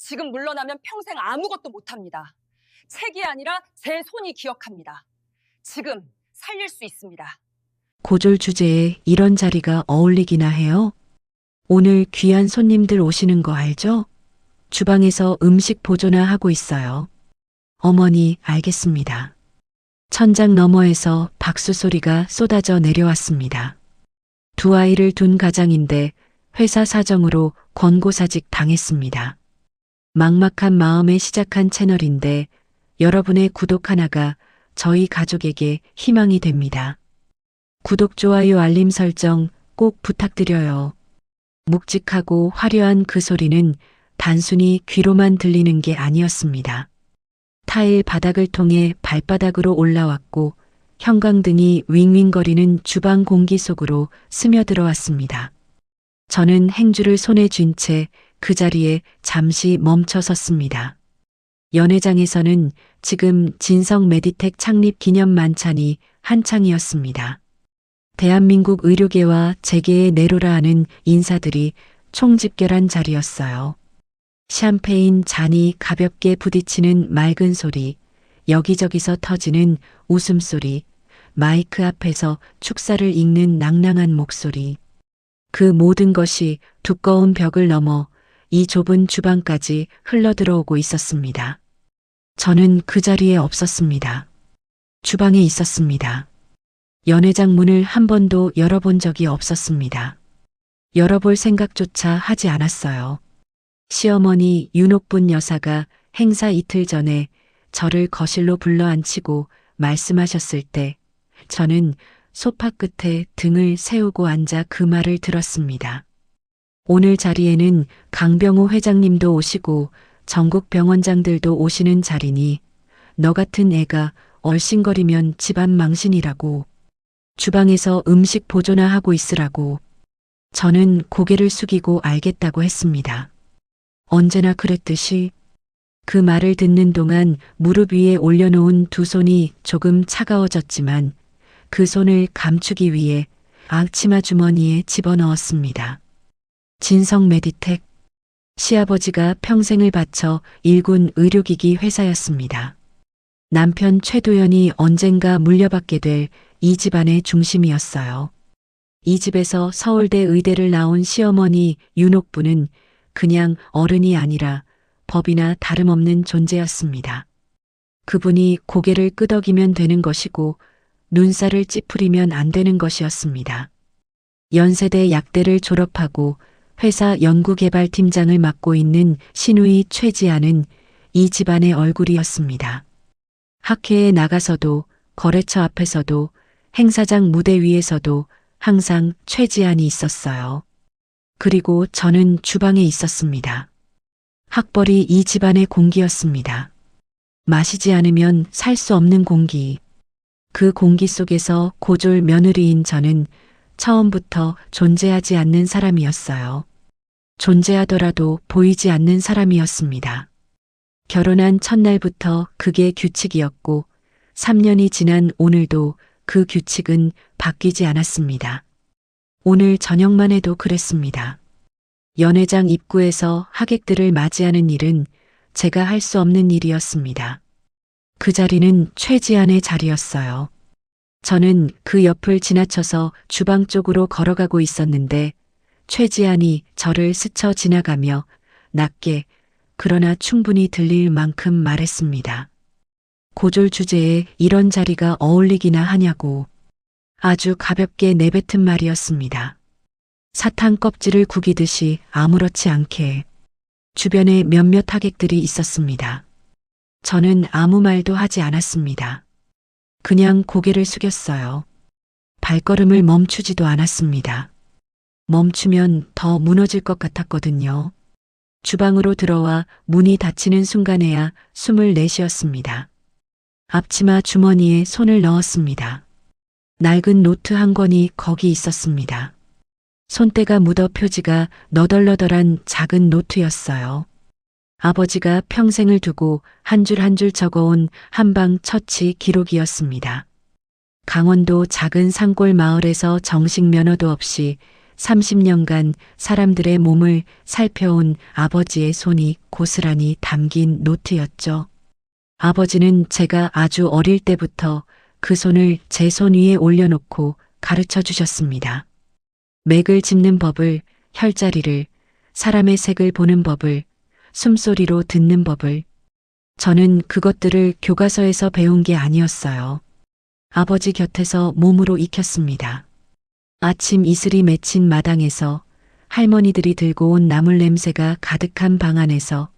지금 물러나면 평생 아무것도 못합니다. 책이 아니라 제 손이 기억합니다. 지금 살릴 수 있습니다. 고졸 주제에 이런 자리가 어울리기나 해요? 오늘 귀한 손님들 오시는 거 알죠? 주방에서 음식 보조나 하고 있어요. 어머니, 알겠습니다. 천장 너머에서 박수 소리가 쏟아져 내려왔습니다. 두 아이를 둔 가장인데 회사 사정으로 권고사직 당했습니다. 막막한 마음에 시작한 채널인데 여러분의 구독 하나가 저희 가족에게 희망이 됩니다. 구독, 좋아요, 알림 설정 꼭 부탁드려요. 묵직하고 화려한 그 소리는 단순히 귀로만 들리는 게 아니었습니다. 타일 바닥을 통해 발바닥으로 올라왔고 형광등이 윙윙거리는 주방 공기 속으로 스며들어왔습니다. 저는 행주를 손에 쥔 채 그 자리에 잠시 멈춰 섰습니다. 연회장에서는 지금 진성 메디텍 창립 기념 만찬이 한창이었습니다. 대한민국 의료계와 재계의 내로라 하는 인사들이 총집결한 자리였어요. 샴페인 잔이 가볍게 부딪히는 맑은 소리, 여기저기서 터지는 웃음소리, 마이크 앞에서 축사를 읽는 낭낭한 목소리. 그 모든 것이 두꺼운 벽을 넘어 이 좁은 주방까지 흘러들어오고 있었습니다. 저는 그 자리에 없었습니다. 주방에 있었습니다. 연회장 문을 한 번도 열어본 적이 없었습니다. 열어볼 생각조차 하지 않았어요. 시어머니 윤옥분 여사가 행사 이틀 전에 저를 거실로 불러앉히고 말씀하셨을 때 저는 소파 끝에 등을 세우고 앉아 그 말을 들었습니다. 오늘 자리에는 강병호 회장님도 오시고 전국 병원장들도 오시는 자리니 너 같은 애가 얼씬거리면 집안 망신이라고, 주방에서 음식 보조나 하고 있으라고. 저는 고개를 숙이고 알겠다고 했습니다. 언제나 그랬듯이. 그 말을 듣는 동안 무릎 위에 올려놓은 두 손이 조금 차가워졌지만 그 손을 감추기 위해 앞치마 주머니에 집어넣었습니다. 진성 메디텍. 시아버지가 평생을 바쳐 일군 의료기기 회사였습니다. 남편 최도연이 언젠가 물려받게 될 이 집안의 중심이었어요. 이 집에서 서울대 의대를 나온 시어머니 윤옥분은 그냥 어른이 아니라 법이나 다름없는 존재였습니다. 그분이 고개를 끄덕이면 되는 것이고 눈살을 찌푸리면 안 되는 것이었습니다. 연세대 약대를 졸업하고 회사 연구개발팀장을 맡고 있는 신우이 최지아는 이 집안의 얼굴이었습니다. 학회에 나가서도 거래처 앞에서도 행사장 무대 위에서도 항상 최지안이 있었어요. 그리고 저는 주방에 있었습니다. 학벌이 이 집안의 공기였습니다. 마시지 않으면 살 수 없는 공기. 그 공기 속에서 고졸 며느리인 저는 처음부터 존재하지 않는 사람이었어요. 존재하더라도 보이지 않는 사람이었습니다. 결혼한 첫날부터 그게 규칙이었고 3년이 지난 오늘도 그 규칙은 바뀌지 않았습니다. 오늘 저녁만 해도 그랬습니다. 연회장 입구에서 하객들을 맞이하는 일은 제가 할 수 없는 일이었습니다. 그 자리는 최지안의 자리였어요. 저는 그 옆을 지나쳐서 주방 쪽으로 걸어가고 있었는데 최지안이 저를 스쳐 지나가며 낮게 그러나 충분히 들릴 만큼 말했습니다. 고졸 주제에 이런 자리가 어울리기나 하냐고. 아주 가볍게 내뱉은 말이었습니다. 사탕 껍질을 구기듯이 아무렇지 않게. 주변에 몇몇 하객들이 있었습니다. 저는 아무 말도 하지 않았습니다. 그냥 고개를 숙였어요. 발걸음을 멈추지도 않았습니다. 멈추면 더 무너질 것 같았거든요. 주방으로 들어와 문이 닫히는 순간에야 숨을 내쉬었습니다. 앞치마 주머니에 손을 넣었습니다. 낡은 노트 한 권이 거기 있었습니다. 손때가 묻어 표지가 너덜너덜한 작은 노트였어요. 아버지가 평생을 두고 한 줄 한 줄 적어온 한방 처치 기록이었습니다. 강원도 작은 산골 마을에서 정식 면허도 없이 30년간 사람들의 몸을 살펴온 아버지의 손이 고스란히 담긴 노트였죠. 아버지는 제가 아주 어릴 때부터 그 손을 제 손 위에 올려놓고 가르쳐 주셨습니다. 맥을 짚는 법을, 혈자리를, 사람의 색을 보는 법을, 숨소리로 듣는 법을. 저는 그것들을 교과서에서 배운 게 아니었어요. 아버지 곁에서 몸으로 익혔습니다. 아침 이슬이 맺힌 마당에서 할머니들이 들고 온 나물 냄새가 가득한 방 안에서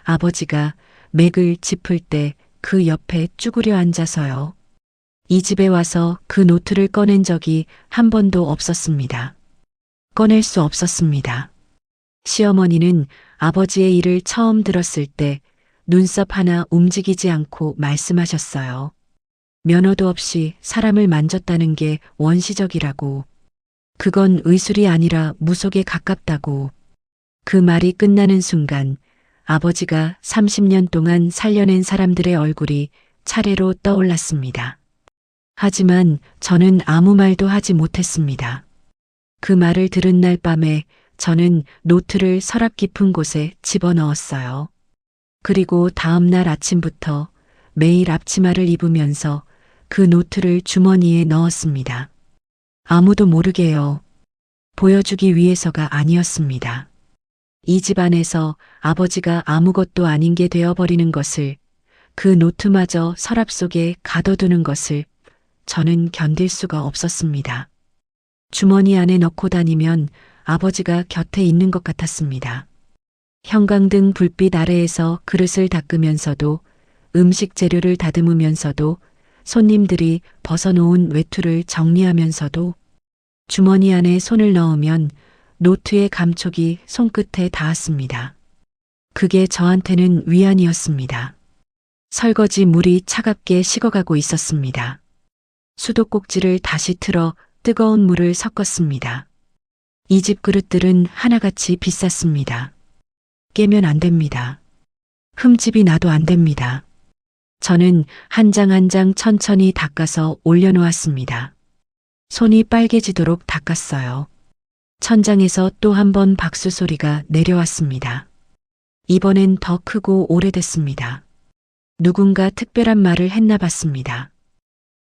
아버지가 맥을 짚을 때 그 옆에 쭈그려 앉아서요. 이 집에 와서 그 노트를 꺼낸 적이 한 번도 없었습니다. 꺼낼 수 없었습니다. 시어머니는 아버지의 일을 처음 들었을 때 눈썹 하나 움직이지 않고 말씀하셨어요. 면허도 없이 사람을 만졌다는 게 원시적이라고. 그건 의술이 아니라 무속에 가깝다고. 그 말이 끝나는 순간 아버지가 30년 동안 살려낸 사람들의 얼굴이 차례로 떠올랐습니다. 하지만 저는 아무 말도 하지 못했습니다. 그 말을 들은 날 밤에 저는 노트를 서랍 깊은 곳에 집어넣었어요. 그리고 다음 날 아침부터 매일 앞치마를 입으면서 그 노트를 주머니에 넣었습니다. 아무도 모르게요. 보여주기 위해서가 아니었습니다. 이 집안에서 아버지가 아무것도 아닌 게 되어버리는 것을, 그 노트마저 서랍 속에 가둬두는 것을 저는 견딜 수가 없었습니다. 주머니 안에 넣고 다니면 아버지가 곁에 있는 것 같았습니다. 형광등 불빛 아래에서 그릇을 닦으면서도, 음식 재료를 다듬으면서도, 손님들이 벗어놓은 외투를 정리하면서도 주머니 안에 손을 넣으면 노트의 감촉이 손끝에 닿았습니다. 그게 저한테는 위안이었습니다. 설거지 물이 차갑게 식어가고 있었습니다. 수도꼭지를 다시 틀어 뜨거운 물을 섞었습니다. 이 집 그릇들은 하나같이 비쌌습니다. 깨면 안 됩니다. 흠집이 나도 안 됩니다. 저는 한 장 한 장 천천히 닦아서 올려놓았습니다. 손이 빨개지도록 닦았어요. 천장에서 또 한 번 박수 소리가 내려왔습니다. 이번엔 더 크고 오래됐습니다. 누군가 특별한 말을 했나 봤습니다.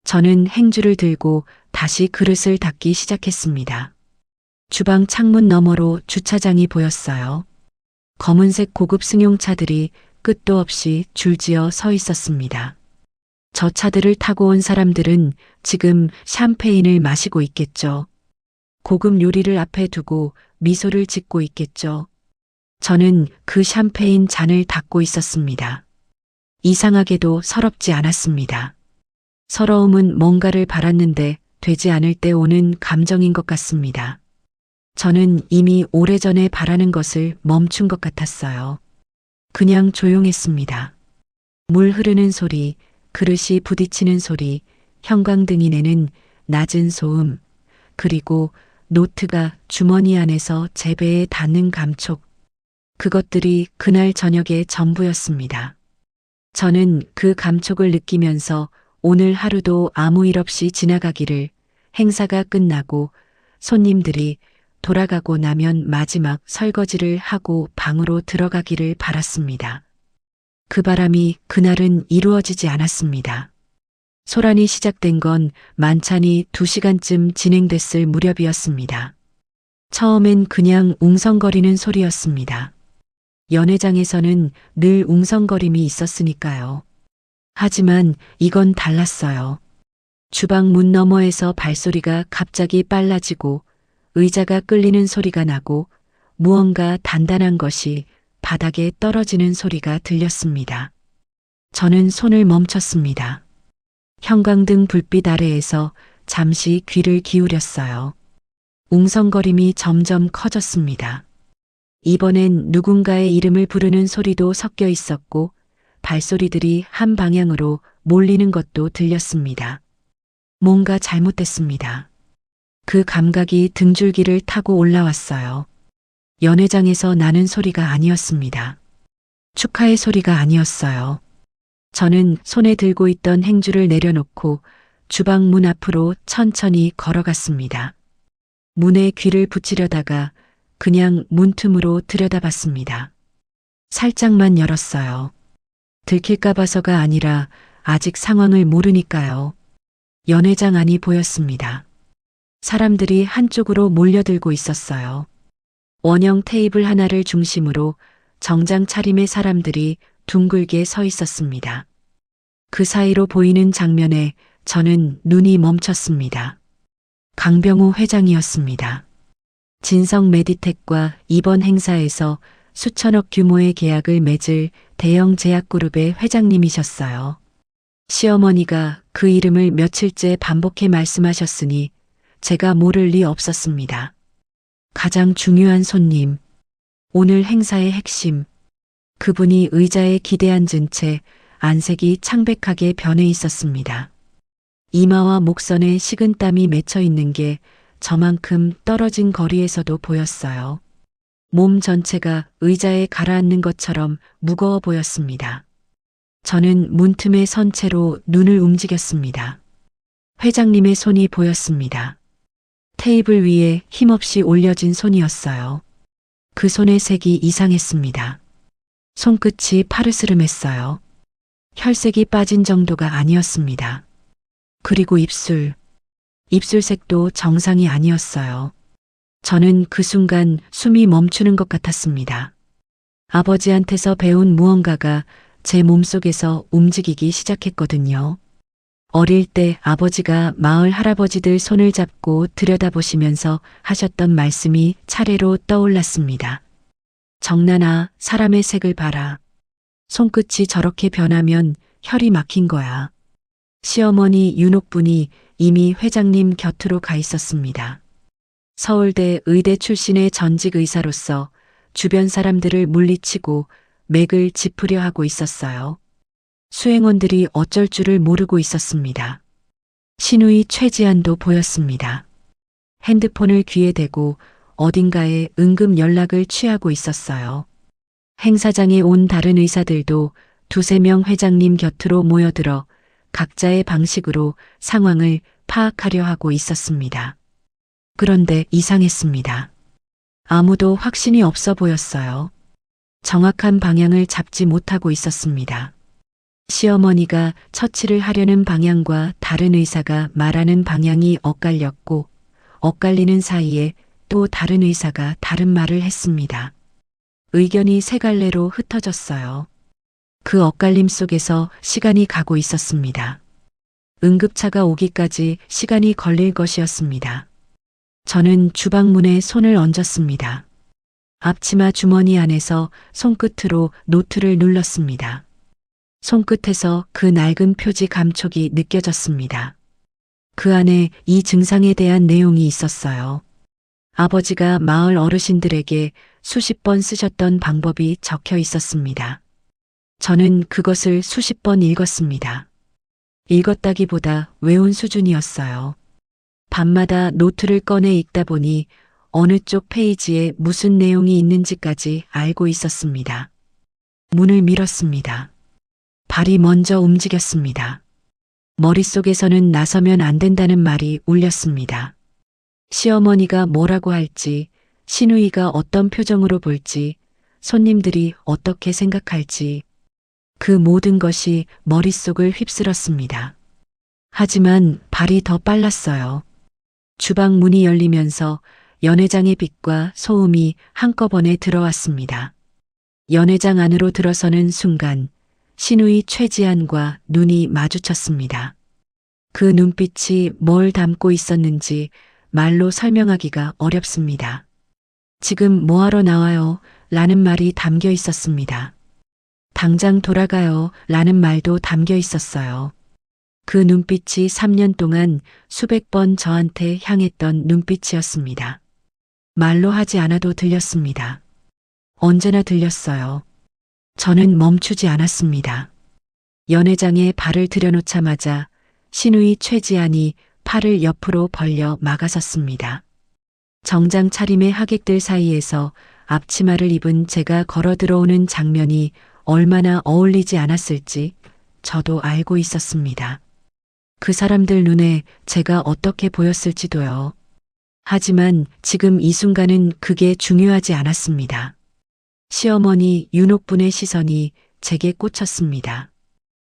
저는 행주를 들고 다시 그릇을 닦기 시작했습니다. 주방 창문 너머로 주차장이 보였어요. 검은색 고급 승용차들이 끝도 없이 줄지어 서 있었습니다. 저 차들을 타고 온 사람들은 지금 샴페인을 마시고 있겠죠. 고급 요리를 앞에 두고 미소를 짓고 있겠죠. 저는 그 샴페인 잔을 닦고 있었습니다. 이상하게도 서럽지 않았습니다. 서러움은 뭔가를 바랐는데 되지 않을 때 오는 감정인 것 같습니다. 저는 이미 오래전에 바라는 것을 멈춘 것 같았어요. 그냥 조용했습니다. 물 흐르는 소리, 그릇이 부딪히는 소리, 형광등이 내는 낮은 소음, 그리고 노트가 주머니 안에서 제 배에 닿는 감촉. 그것들이 그날 저녁의 전부였습니다. 저는 그 감촉을 느끼면서 오늘 하루도 아무 일 없이 지나가기를, 행사가 끝나고 손님들이 돌아가고 나면 마지막 설거지를 하고 방으로 들어가기를 바랐습니다. 그 바람이 그날은 이루어지지 않았습니다. 소란이 시작된 건 만찬이 2시간쯤 진행됐을 무렵이었습니다. 처음엔 그냥 웅성거리는 소리였습니다. 연회장에서는 늘 웅성거림이 있었으니까요. 하지만 이건 달랐어요. 주방 문 너머에서 발소리가 갑자기 빨라지고 의자가 끌리는 소리가 나고 무언가 단단한 것이 바닥에 떨어지는 소리가 들렸습니다. 저는 손을 멈췄습니다. 형광등 불빛 아래에서 잠시 귀를 기울였어요. 웅성거림이 점점 커졌습니다. 이번엔 누군가의 이름을 부르는 소리도 섞여 있었고 발소리들이 한 방향으로 몰리는 것도 들렸습니다. 뭔가 잘못됐습니다. 그 감각이 등줄기를 타고 올라왔어요. 연회장에서 나는 소리가 아니었습니다. 축하의 소리가 아니었어요. 저는 손에 들고 있던 행주를 내려놓고 주방 문 앞으로 천천히 걸어갔습니다. 문에 귀를 붙이려다가 그냥 문틈으로 들여다봤습니다. 살짝만 열었어요. 들킬까 봐서가 아니라 아직 상황을 모르니까요. 연회장 안이 보였습니다. 사람들이 한쪽으로 몰려들고 있었어요. 원형 테이블 하나를 중심으로 정장 차림의 사람들이 둥글게 서 있었습니다. 그 사이로 보이는 장면에 저는 눈이 멈췄습니다. 강병우 회장이었습니다. 진성 메디텍과 이번 행사에서 수천억 규모의 계약을 맺을 대형 제약그룹의 회장님이셨어요. 시어머니가 그 이름을 며칠째 반복해 말씀하셨으니 제가 모를 리 없었습니다. 가장 중요한 손님, 오늘 행사의 핵심, 그분이 의자에 기대 앉은 채 안색이 창백하게 변해 있었습니다. 이마와 목선에 식은땀이 맺혀 있는 게 저만큼 떨어진 거리에서도 보였어요. 몸 전체가 의자에 가라앉는 것처럼 무거워 보였습니다. 저는 문틈에 선 채로 눈을 움직였습니다. 회장님의 손이 보였습니다. 테이블 위에 힘없이 올려진 손이었어요. 그 손의 색이 이상했습니다. 손끝이 파르스름했어요. 혈색이 빠진 정도가 아니었습니다. 그리고 입술색도 정상이 아니었어요. 저는 그 순간 숨이 멈추는 것 같았습니다. 아버지한테서 배운 무언가가 제 몸속에서 움직이기 시작했거든요. 어릴 때 아버지가 마을 할아버지들 손을 잡고 들여다보시면서 하셨던 말씀이 차례로 떠올랐습니다. 정난아, 사람의 색을 봐라. 손끝이 저렇게 변하면 혈이 막힌 거야. 시어머니 윤옥분이 이미 회장님 곁으로 가 있었습니다. 서울대 의대 출신의 전직 의사로서 주변 사람들을 물리치고 맥을 짚으려 하고 있었어요. 수행원들이 어쩔 줄을 모르고 있었습니다. 신우이 최지안도 보였습니다. 핸드폰을 귀에 대고 어딘가에 응급 연락을 취하고 있었어요. 행사장에 온 다른 의사들도 두세 명 회장님 곁으로 모여들어 각자의 방식으로 상황을 파악하려 하고 있었습니다. 그런데 이상했습니다. 아무도 확신이 없어 보였어요. 정확한 방향을 잡지 못하고 있었습니다. 시어머니가 처치를 하려는 방향과 다른 의사가 말하는 방향이 엇갈렸고, 엇갈리는 사이에 또 다른 의사가 다른 말을 했습니다. 의견이 세 갈래로 흩어졌어요. 그 엇갈림 속에서 시간이 가고 있었습니다. 응급차가 오기까지 시간이 걸릴 것이었습니다. 저는 주방문에 손을 얹었습니다. 앞치마 주머니 안에서 손끝으로 노트를 눌렀습니다. 손끝에서 그 낡은 표지 감촉이 느껴졌습니다. 그 안에 이 증상에 대한 내용이 있었어요. 아버지가 마을 어르신들에게 수십 번 쓰셨던 방법이 적혀 있었습니다. 저는 그것을 수십 번 읽었습니다. 읽었다기보다 외운 수준이었어요. 밤마다 노트를 꺼내 읽다 보니 어느 쪽 페이지에 무슨 내용이 있는지까지 알고 있었습니다. 문을 밀었습니다. 발이 먼저 움직였습니다. 머릿속에서는 나서면 안 된다는 말이 울렸습니다. 시어머니가 뭐라고 할지, 신우이가 어떤 표정으로 볼지, 손님들이 어떻게 생각할지, 그 모든 것이 머릿속을 휩쓸었습니다. 하지만 발이 더 빨랐어요. 주방 문이 열리면서 연회장의 빛과 소음이 한꺼번에 들어왔습니다. 연회장 안으로 들어서는 순간 신우이 최지안과 눈이 마주쳤습니다. 그 눈빛이 뭘 담고 있었는지 말로 설명하기가 어렵습니다. 지금 뭐하러 나와요? 라는 말이 담겨 있었습니다. 당장 돌아가요. 라는 말도 담겨 있었어요. 그 눈빛이 3년 동안 수백 번 저한테 향했던 눈빛이었습니다. 말로 하지 않아도 들렸습니다. 언제나 들렸어요. 저는 멈추지 않았습니다. 연회장에 발을 들여놓자마자 신우이 최지안이 팔을 옆으로 벌려 막아섰습니다. 정장 차림의 하객들 사이에서 앞치마를 입은 제가 걸어 들어오는 장면이 얼마나 어울리지 않았을지 저도 알고 있었습니다. 그 사람들 눈에 제가 어떻게 보였을지도요. 하지만 지금 이 순간은 그게 중요하지 않았습니다. 시어머니 윤옥분의 시선이 제게 꽂혔습니다.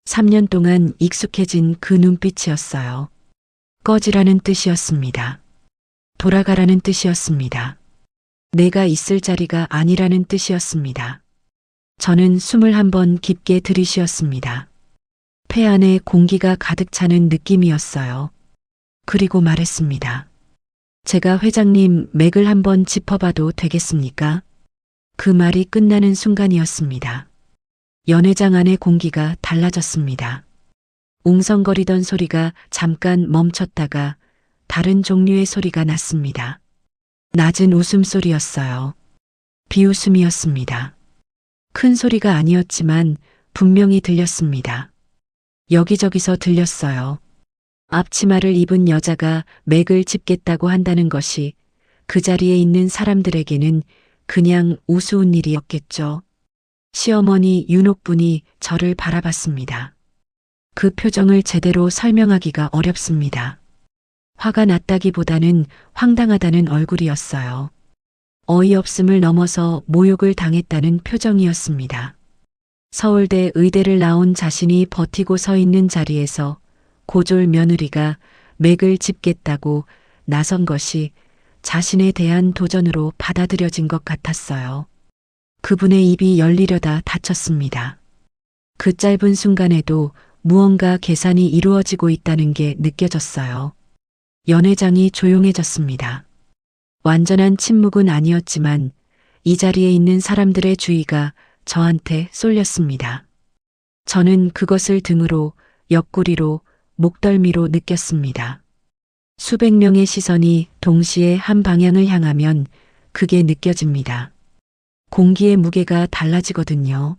3년 동안 익숙해진 그 눈빛이었어요. 꺼지라는 뜻이었습니다. 돌아가라는 뜻이었습니다. 내가 있을 자리가 아니라는 뜻이었습니다. 저는 숨을 한번 깊게 들이쉬었습니다. 폐 안에 공기가 가득 차는 느낌이었어요. 그리고 말했습니다. 제가 회장님 맥을 한번 짚어봐도 되겠습니까? 그 말이 끝나는 순간이었습니다. 연회장 안의 공기가 달라졌습니다. 웅성거리던 소리가 잠깐 멈췄다가 다른 종류의 소리가 났습니다. 낮은 웃음소리였어요. 비웃음이었습니다. 큰 소리가 아니었지만 분명히 들렸습니다. 여기저기서 들렸어요. 앞치마를 입은 여자가 맥을 짚겠다고 한다는 것이 그 자리에 있는 사람들에게는 그냥 우스운 일이었겠죠. 시어머니 윤옥분이 저를 바라봤습니다. 그 표정을 제대로 설명하기가 어렵습니다. 화가 났다기보다는 황당하다는 얼굴이었어요. 어이없음을 넘어서 모욕을 당했다는 표정이었습니다. 서울대 의대를 나온 자신이 버티고 서 있는 자리에서 고졸 며느리가 맥을 짚겠다고 나선 것이 자신에 대한 도전으로 받아들여진 것 같았어요. 그분의 입이 열리려다 닫혔습니다. 그 짧은 순간에도 무언가 계산이 이루어지고 있다는 게 느껴졌어요. 연회장이 조용해졌습니다. 완전한 침묵은 아니었지만 이 자리에 있는 사람들의 주의가 저한테 쏠렸습니다. 저는 그것을 등으로, 옆구리로, 목덜미로 느꼈습니다. 수백 명의 시선이 동시에 한 방향을 향하면 그게 느껴집니다. 공기의 무게가 달라지거든요.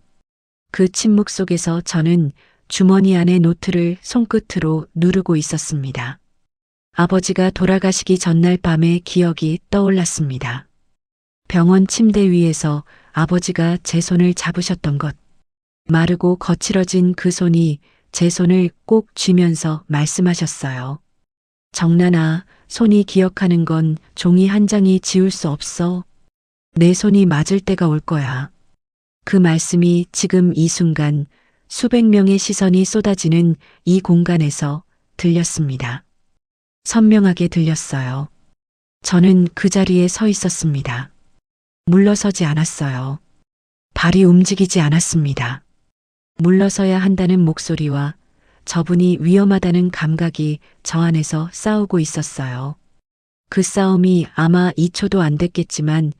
그 침묵 속에서 저는 주머니 안의 노트를 손끝으로 누르고 있었습니다. 아버지가 돌아가시기 전날 밤의 기억이 떠올랐습니다. 병원 침대 위에서 아버지가 제 손을 잡으셨던 것. 마르고 거칠어진 그 손이 제 손을 꼭 쥐면서 말씀하셨어요. 정란아, 손이 기억하는 건 종이 한 장이 지울 수 없어. 내 손이 맞을 때가 올 거야. 그 말씀이 지금 이 순간 수백 명의 시선이 쏟아지는 이 공간에서 들렸습니다. 선명하게 들렸어요. 저는 그 자리에 서 있었습니다. 물러서지 않았어요. 발이 움직이지 않았습니다. 물러서야 한다는 목소리와 저분이 위험하다는 감각이 저 안에서 싸우고 있었어요. 그 싸움이 아마 2초도 안 됐겠지만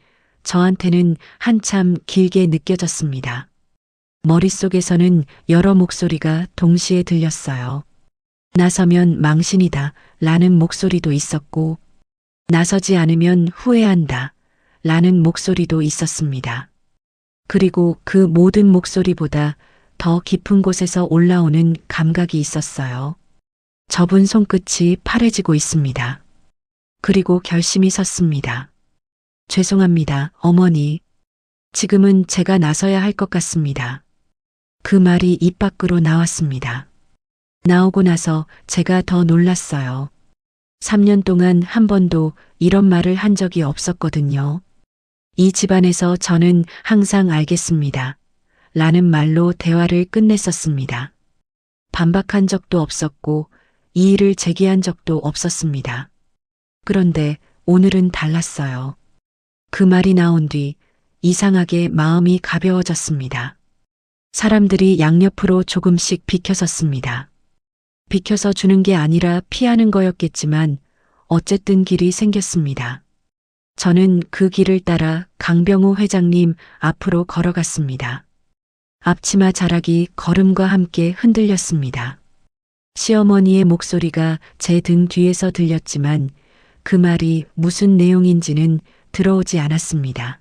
저한테는 한참 길게 느껴졌습니다. 머릿속에서는 여러 목소리가 동시에 들렸어요. 나서면 망신이다 라는 목소리도 있었고, 나서지 않으면 후회한다 라는 목소리도 있었습니다. 그리고 그 모든 목소리보다 더 깊은 곳에서 올라오는 감각이 있었어요. 접은 손끝이 파래지고 있습니다. 그리고 결심이 섰습니다. 죄송합니다, 어머니. 지금은 제가 나서야 할 것 같습니다. 그 말이 입 밖으로 나왔습니다. 나오고 나서 제가 더 놀랐어요. 3년 동안 한 번도 이런 말을 한 적이 없었거든요. 이 집안에서 저는 항상 알겠습니다. 라는 말로 대화를 끝냈었습니다. 반박한 적도 없었고 이의를 제기한 적도 없었습니다. 그런데 오늘은 달랐어요. 그 말이 나온 뒤 이상하게 마음이 가벼워졌습니다. 사람들이 양옆으로 조금씩 비켜섰습니다. 비켜서 주는 게 아니라 피하는 거였겠지만 어쨌든 길이 생겼습니다. 저는 그 길을 따라 강병우 회장님 앞으로 걸어갔습니다. 앞치마 자락이 걸음과 함께 흔들렸습니다. 시어머니의 목소리가 제 등 뒤에서 들렸지만 그 말이 무슨 내용인지는 들어오지 않았습니다.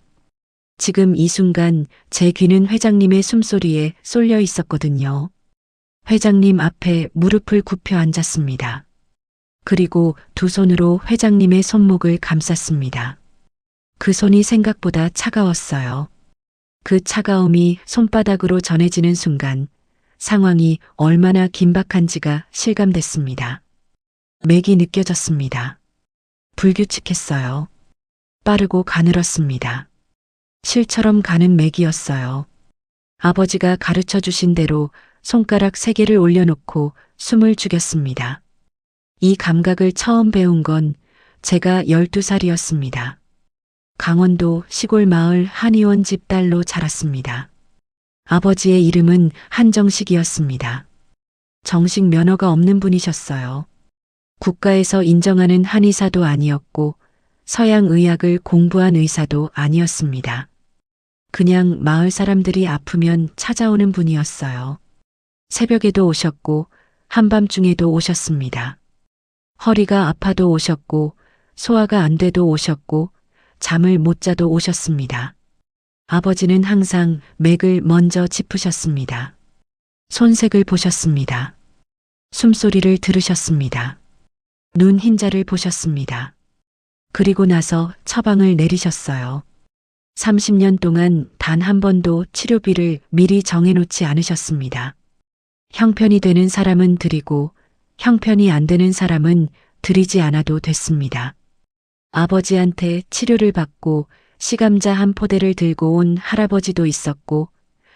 지금 이 순간 제 귀는 회장님의 숨소리에 쏠려 있었거든요. 회장님 앞에 무릎을 굽혀 앉았습니다. 그리고 두 손으로 회장님의 손목을 감쌌습니다. 그 손이 생각보다 차가웠어요. 그 차가움이 손바닥으로 전해지는 순간 상황이 얼마나 긴박한지가 실감됐습니다. 맥이 느껴졌습니다. 불규칙했어요. 빠르고 가늘었습니다. 실처럼 가는 맥이었어요. 아버지가 가르쳐 주신 대로 손가락 3개를 올려놓고 숨을 죽였습니다. 이 감각을 처음 배운 건 제가 12살이었습니다. 강원도 시골 마을 한의원 집 딸로 자랐습니다. 아버지의 이름은 한정식이었습니다. 정식 면허가 없는 분이셨어요. 국가에서 인정하는 한의사도 아니었고 서양 의학을 공부한 의사도 아니었습니다. 그냥 마을 사람들이 아프면 찾아오는 분이었어요. 새벽에도 오셨고 한밤중에도 오셨습니다. 허리가 아파도 오셨고 소화가 안 돼도 오셨고 잠을 못 자도 오셨습니다. 아버지는 항상 맥을 먼저 짚으셨습니다. 손색을 보셨습니다. 숨소리를 들으셨습니다. 눈 흰자를 보셨습니다. 그리고 나서 처방을 내리셨어요. 30년 동안 단 한 번도 치료비를 미리 정해놓지 않으셨습니다. 형편이 되는 사람은 드리고 형편이 안 되는 사람은 드리지 않아도 됐습니다. 아버지한테 치료를 받고 시감자 한 포대를 들고 온 할아버지도 있었고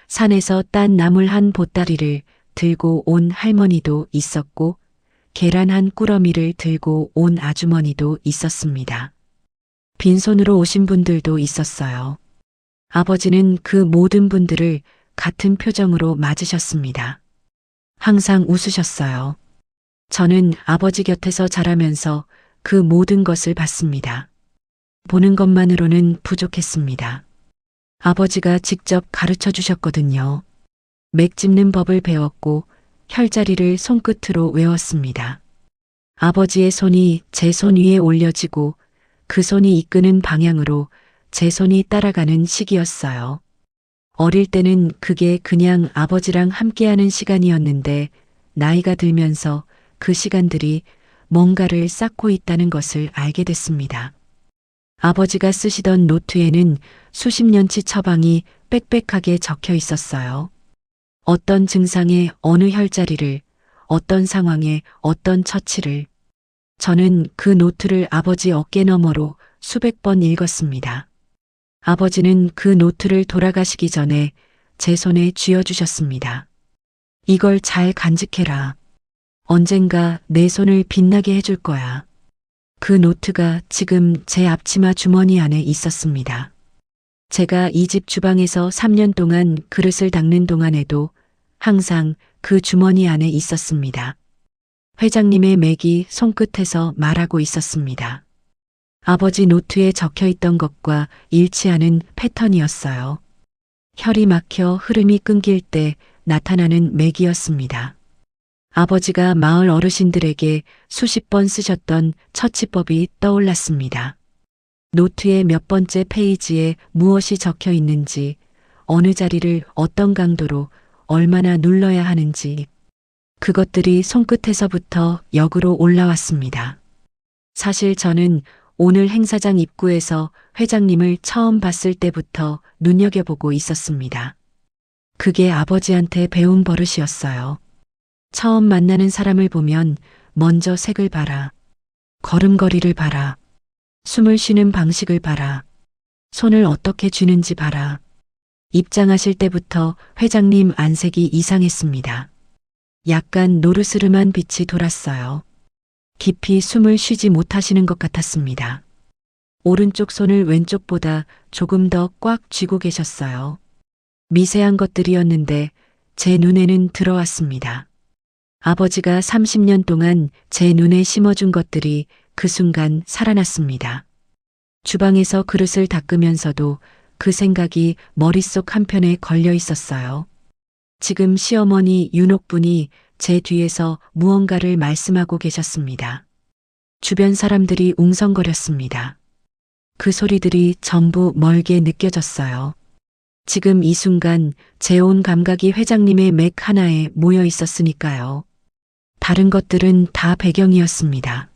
산에서 딴 나물 한 보따리를 들고 온 할머니도 있었고 계란 한 꾸러미를 들고 온 아주머니도 있었습니다. 빈손으로 오신 분들도 있었어요. 아버지는 그 모든 분들을 같은 표정으로 맞으셨습니다. 항상 웃으셨어요. 저는 아버지 곁에서 자라면서 그 모든 것을 봤습니다. 보는 것만으로는 부족했습니다. 아버지가 직접 가르쳐 주셨거든요. 맥 짚는 법을 배웠고 혈자리를 손끝으로 외웠습니다. 아버지의 손이 제 손 위에 올려지고 그 손이 이끄는 방향으로 제 손이 따라가는 시기였어요. 어릴 때는 그게 그냥 아버지랑 함께하는 시간이었는데 나이가 들면서 그 시간들이 뭔가를 쌓고 있다는 것을 알게 됐습니다. 아버지가 쓰시던 노트에는 수십 년치 처방이 빽빽하게 적혀 있었어요. 어떤 증상에 어느 혈자리를, 어떤 상황에 어떤 처치를. 저는 그 노트를 아버지 어깨 너머로 수백 번 읽었습니다. 아버지는 그 노트를 돌아가시기 전에 제 손에 쥐어주셨습니다. 이걸 잘 간직해라. 언젠가 내 손을 빛나게 해줄 거야. 그 노트가 지금 제 앞치마 주머니 안에 있었습니다. 제가 이 집 주방에서 3년 동안 그릇을 닦는 동안에도 항상 그 주머니 안에 있었습니다. 회장님의 맥이 손끝에서 말하고 있었습니다. 아버지 노트에 적혀 있던 것과 일치하는 패턴이었어요. 혈이 막혀 흐름이 끊길 때 나타나는 맥이었습니다. 아버지가 마을 어르신들에게 수십 번 쓰셨던 처치법이 떠올랐습니다. 노트의 몇 번째 페이지에 무엇이 적혀 있는지, 어느 자리를 어떤 강도로 얼마나 눌러야 하는지, 그것들이 손끝에서부터 역으로 올라왔습니다. 사실 저는 오늘 행사장 입구에서 회장님을 처음 봤을 때부터 눈여겨보고 있었습니다. 그게 아버지한테 배운 버릇이었어요. 처음 만나는 사람을 보면 먼저 색을 봐라. 걸음걸이를 봐라. 숨을 쉬는 방식을 봐라. 손을 어떻게 쥐는지 봐라. 입장하실 때부터 회장님 안색이 이상했습니다. 약간 노르스름한 빛이 돌았어요. 깊이 숨을 쉬지 못하시는 것 같았습니다. 오른쪽 손을 왼쪽보다 조금 더 꽉 쥐고 계셨어요. 미세한 것들이었는데 제 눈에는 들어왔습니다. 아버지가 30년 동안 제 눈에 심어준 것들이 그 순간 살아났습니다. 주방에서 그릇을 닦으면서도 그 생각이 머릿속 한편에 걸려 있었어요. 지금 시어머니 윤옥분이 제 뒤에서 무언가를 말씀하고 계셨습니다. 주변 사람들이 웅성거렸습니다. 그 소리들이 전부 멀게 느껴졌어요. 지금 이 순간 제 온 감각이 회장님의 맥 하나에 모여 있었으니까요. 다른 것들은 다 배경이었습니다.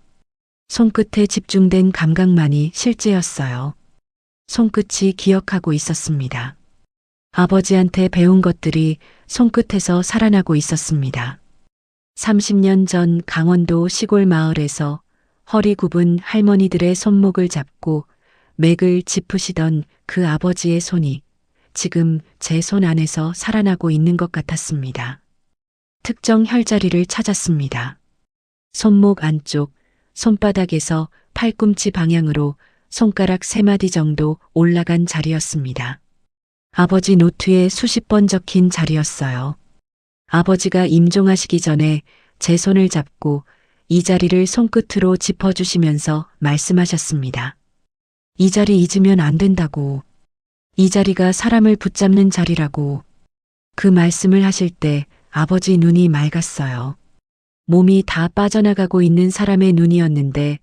손끝에 집중된 감각만이 실제였어요. 손끝이 기억하고 있었습니다. 아버지한테 배운 것들이 손끝에서 살아나고 있었습니다. 30년 전 강원도 시골 마을에서 허리 굽은 할머니들의 손목을 잡고 맥을 짚으시던 그 아버지의 손이 지금 제 손 안에서 살아나고 있는 것 같았습니다. 특정 혈자리를 찾았습니다. 손목 안쪽, 손바닥에서 팔꿈치 방향으로 손가락 3마디 정도 올라간 자리였습니다. 아버지 노트에 수십 번 적힌 자리였어요. 아버지가 임종하시기 전에 제 손을 잡고 이 자리를 손끝으로 짚어주시면서 말씀하셨습니다. 이 자리 잊으면 안 된다고. 이 자리가 사람을 붙잡는 자리라고. 그 말씀을 하실 때 아버지 눈이 맑았어요. 몸이 다 빠져나가고 있는 사람의 눈이었는데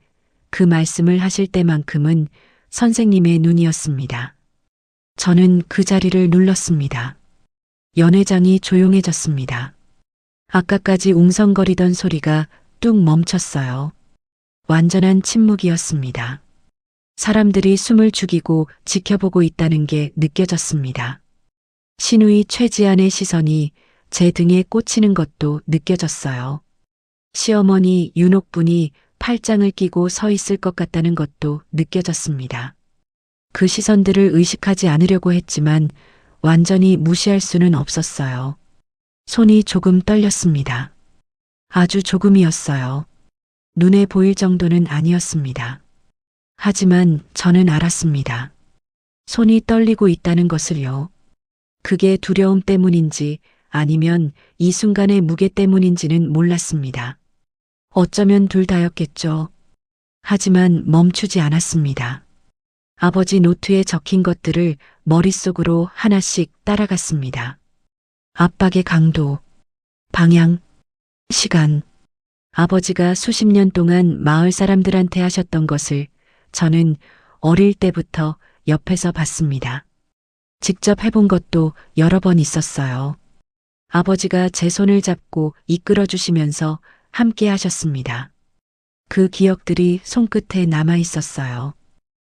그 말씀을 하실 때만큼은 선생님의 눈이었습니다. 저는 그 자리를 눌렀습니다. 연회장이 조용해졌습니다. 아까까지 웅성거리던 소리가 뚝 멈췄어요. 완전한 침묵이었습니다. 사람들이 숨을 죽이고 지켜보고 있다는 게 느껴졌습니다. 신우이 최지안의 시선이 제 등에 꽂히는 것도 느껴졌어요. 시어머니 윤옥분이 팔짱을 끼고 서 있을 것 같다는 것도 느껴졌습니다. 그 시선들을 의식하지 않으려고 했지만 완전히 무시할 수는 없었어요. 손이 조금 떨렸습니다. 아주 조금이었어요. 눈에 보일 정도는 아니었습니다. 하지만 저는 알았습니다. 손이 떨리고 있다는 것을요. 그게 두려움 때문인지 아니면 이 순간의 무게 때문인지는 몰랐습니다. 어쩌면 둘 다였겠죠. 하지만 멈추지 않았습니다. 아버지 노트에 적힌 것들을 머릿속으로 하나씩 따라갔습니다. 압박의 강도, 방향, 시간. 아버지가 수십 년 동안 마을 사람들한테 하셨던 것을 저는 어릴 때부터 옆에서 봤습니다. 직접 해본 것도 여러 번 있었어요. 아버지가 제 손을 잡고 이끌어 주시면서 함께 하셨습니다. 그 기억들이 손끝에 남아 있었어요.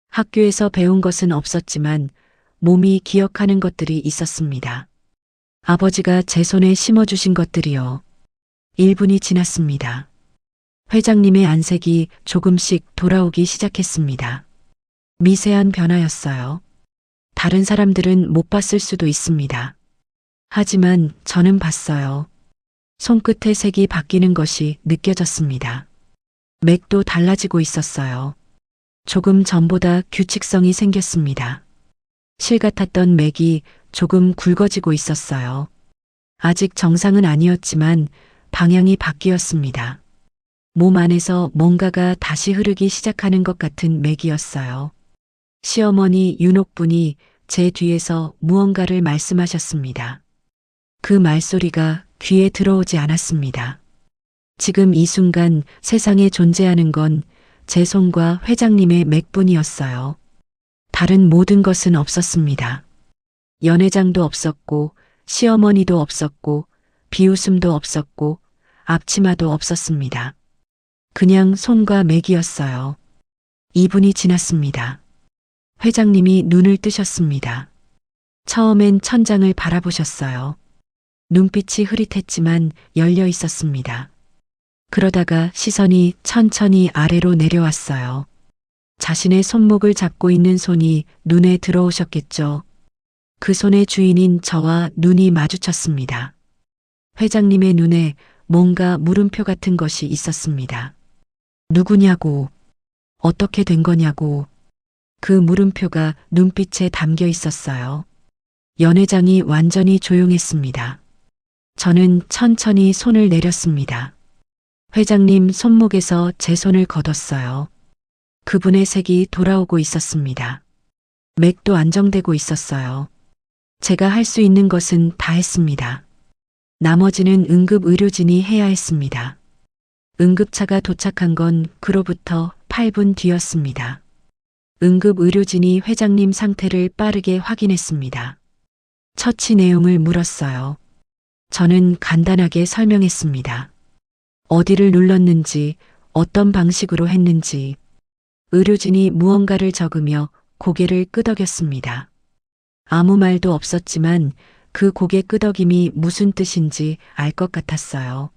학교에서 배운 것은 없었지만 몸이 기억하는 것들이 있었습니다. 아버지가 제 손에 심어주신 것들이요. 1분이 지났습니다. 회장님의 안색이 조금씩 돌아오기 시작했습니다. 미세한 변화였어요. 다른 사람들은 못 봤을 수도 있습니다. 하지만 저는 봤어요. 손끝의 색이 바뀌는 것이 느껴졌습니다. 맥도 달라지고 있었어요. 조금 전보다 규칙성이 생겼습니다. 실 같았던 맥이 조금 굵어지고 있었어요. 아직 정상은 아니었지만 방향이 바뀌었습니다. 몸 안에서 뭔가가 다시 흐르기 시작하는 것 같은 맥이었어요. 시어머니 윤옥분이 제 뒤에서 무언가를 말씀하셨습니다. 그 말소리가 귀에 들어오지 않았습니다. 지금 이 순간 세상에 존재하는 건 제 손과 회장님의 맥뿐이었어요. 다른 모든 것은 없었습니다. 연회장도 없었고 시어머니도 없었고 비웃음도 없었고 앞치마도 없었습니다. 그냥 손과 맥이었어요. 2분이 지났습니다. 회장님이 눈을 뜨셨습니다. 처음엔 천장을 바라보셨어요. 눈빛이 흐릿했지만 열려 있었습니다. 그러다가 시선이 천천히 아래로 내려왔어요. 자신의 손목을 잡고 있는 손이 눈에 들어오셨겠죠. 그 손의 주인인 저와 눈이 마주쳤습니다. 회장님의 눈에 뭔가 물음표 같은 것이 있었습니다. 누구냐고, 어떻게 된 거냐고. 그 물음표가 눈빛에 담겨 있었어요. 연회장이 완전히 조용했습니다. 저는 천천히 손을 내렸습니다. 회장님 손목에서 제 손을 걷었어요. 그분의 색이 돌아오고 있었습니다. 맥도 안정되고 있었어요. 제가 할 수 있는 것은 다 했습니다. 나머지는 응급의료진이 해야 했습니다. 응급차가 도착한 건 그로부터 8분 뒤였습니다. 응급의료진이 회장님 상태를 빠르게 확인했습니다. 처치 내용을 물었어요. 저는 간단하게 설명했습니다. 어디를 눌렀는지, 어떤 방식으로 했는지. 의료진이 무언가를 적으며 고개를 끄덕였습니다. 아무 말도 없었지만 그 고개 끄덕임이 무슨 뜻인지 알 것 같았어요.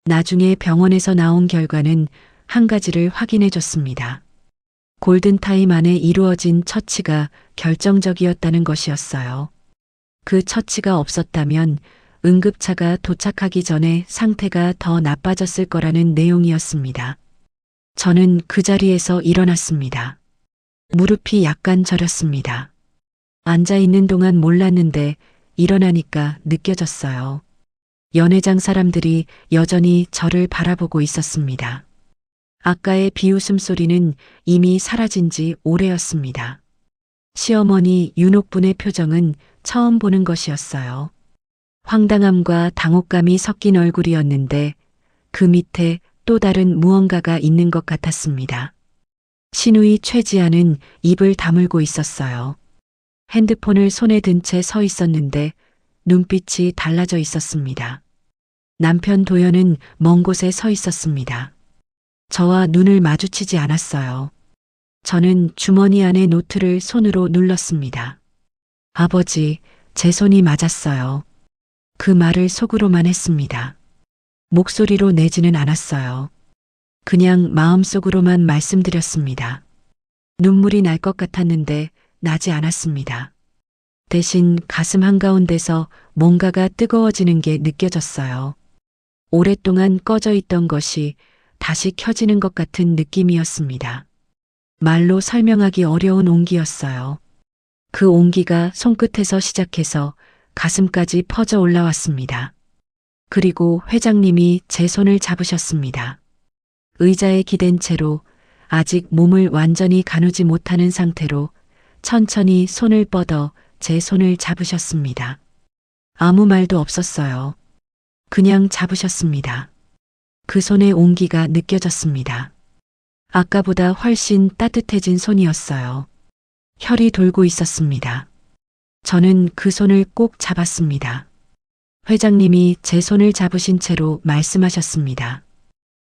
나중에 병원에서 나온 결과는 한 가지를 확인해 줬습니다. 골든타임 안에 이루어진 처치가 결정적이었다는 것이었어요. 그 처치가 없었다면 응급차가 도착하기 전에 상태가 더 나빠졌을 거라는 내용이었습니다. 저는 그 자리에서 일어났습니다. 무릎이 약간 저렸습니다. 앉아 있는 동안 몰랐는데 일어나니까 느껴졌어요. 연회장 사람들이 여전히 저를 바라보고 있었습니다. 아까의 비웃음 소리는 이미 사라진 지 오래였습니다. 시어머니 윤옥분의 표정은 처음 보는 것이었어요. 황당함과 당혹감이 섞인 얼굴이었는데 그 밑에 또 다른 무언가가 있는 것 같았습니다. 신우이 최지아는 입을 다물고 있었어요. 핸드폰을 손에 든 채 서 있었는데 눈빛이 달라져 있었습니다. 남편 도연은 먼 곳에 서 있었습니다. 저와 눈을 마주치지 않았어요. 저는 주머니 안의 노트를 손으로 눌렀습니다. 아버지, 제 손이 맞았어요. 그 말을 속으로만 했습니다. 목소리로 내지는 않았어요. 그냥 마음속으로만 말씀드렸습니다. 눈물이 날 것 같았는데 나지 않았습니다. 대신 가슴 한가운데서 뭔가가 뜨거워지는 게 느껴졌어요. 오랫동안 꺼져 있던 것이 다시 켜지는 것 같은 느낌이었습니다. 말로 설명하기 어려운 온기였어요. 그 온기가 손끝에서 시작해서 가슴까지 퍼져 올라왔습니다. 그리고 회장님이 제 손을 잡으셨습니다. 의자에 기댄 채로 아직 몸을 완전히 가누지 못하는 상태로 천천히 손을 뻗어 제 손을 잡으셨습니다. 아무 말도 없었어요. 그냥 잡으셨습니다. 그 손의 온기가 느껴졌습니다. 아까보다 훨씬 따뜻해진 손이었어요. 혈이 돌고 있었습니다. 저는 그 손을 꼭 잡았습니다. 회장님이 제 손을 잡으신 채로 말씀하셨습니다.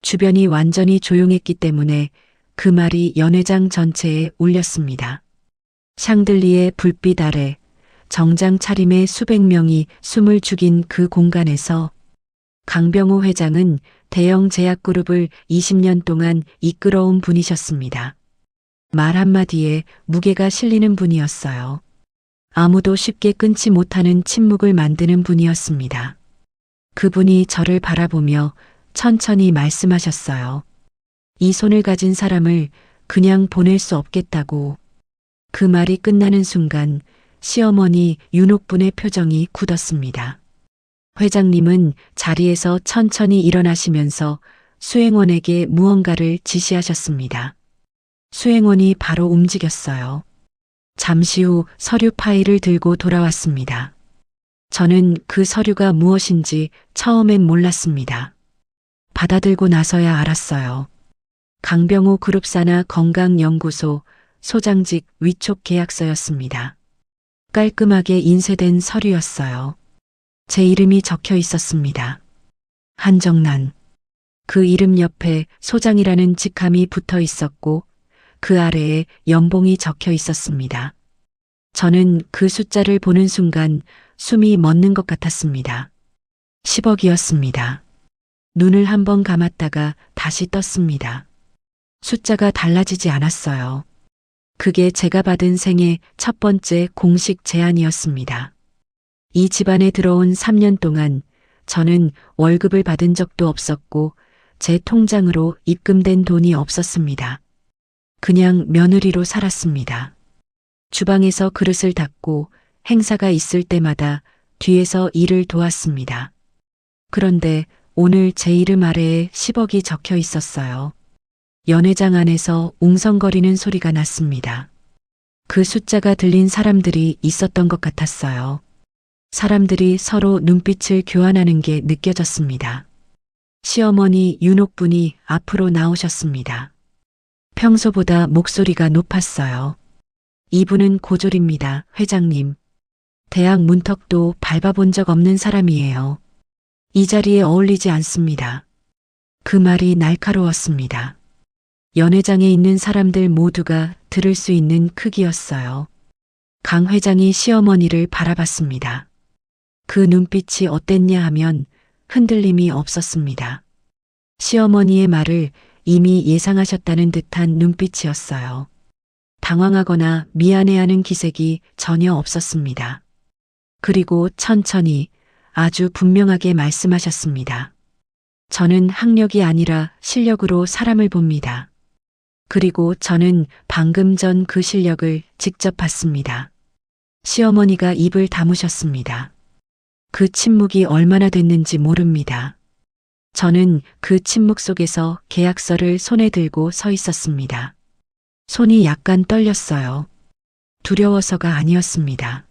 주변이 완전히 조용했기 때문에 그 말이 연회장 전체에 울렸습니다. 샹들리의 불빛 아래 정장 차림의 수백 명이 숨을 죽인 그 공간에서 강병호 회장은 대형 제약그룹을 20년 동안 이끌어온 분이셨습니다. 말 한마디에 무게가 실리는 분이었어요. 아무도 쉽게 끊지 못하는 침묵을 만드는 분이었습니다. 그분이 저를 바라보며 천천히 말씀하셨어요. 이 손을 가진 사람을 그냥 보낼 수 없겠다고. 그 말이 끝나는 순간 시어머니 윤옥분의 표정이 굳었습니다. 회장님은 자리에서 천천히 일어나시면서 수행원에게 무언가를 지시하셨습니다. 수행원이 바로 움직였어요. 잠시 후 서류 파일을 들고 돌아왔습니다. 저는 그 서류가 무엇인지 처음엔 몰랐습니다. 받아들고 나서야 알았어요. 강병호 그룹 산하 건강연구소 소장직 위촉 계약서였습니다. 깔끔하게 인쇄된 서류였어요. 제 이름이 적혀 있었습니다. 한정란. 그 이름 옆에 소장이라는 직함이 붙어 있었고 그 아래에 연봉이 적혀 있었습니다. 저는 그 숫자를 보는 순간 숨이 멎는 것 같았습니다. 10억이었습니다. 눈을 한번 감았다가 다시 떴습니다. 숫자가 달라지지 않았어요. 그게 제가 받은 생애 첫 번째 공식 제안이었습니다. 이 집안에 들어온 3년 동안 저는 월급을 받은 적도 없었고 제 통장으로 입금된 돈이 없었습니다. 그냥 며느리로 살았습니다. 주방에서 그릇을 닦고 행사가 있을 때마다 뒤에서 일을 도왔습니다. 그런데 오늘 제 이름 아래에 10억이 적혀 있었어요. 연회장 안에서 웅성거리는 소리가 났습니다. 그 숫자가 들린 사람들이 있었던 것 같았어요. 사람들이 서로 눈빛을 교환하는 게 느껴졌습니다. 시어머니 윤옥분이 앞으로 나오셨습니다. 평소보다 목소리가 높았어요. 이분은 고졸입니다, 회장님. 대학 문턱도 밟아본 적 없는 사람이에요. 이 자리에 어울리지 않습니다. 그 말이 날카로웠습니다. 연회장에 있는 사람들 모두가 들을 수 있는 크기였어요. 강 회장이 시어머니를 바라봤습니다. 그 눈빛이 어땠냐 하면 흔들림이 없었습니다. 시어머니의 말을 이미 예상하셨다는 듯한 눈빛이었어요. 당황하거나 미안해하는 기색이 전혀 없었습니다. 그리고 천천히 아주 분명하게 말씀하셨습니다. 저는 학력이 아니라 실력으로 사람을 봅니다. 그리고 저는 방금 전 그 실력을 직접 봤습니다. 시어머니가 입을 다무셨습니다. 그 침묵이 얼마나 됐는지 모릅니다. 저는 그 침묵 속에서 계약서를 손에 들고 서 있었습니다. 손이 약간 떨렸어요. 두려워서가 아니었습니다.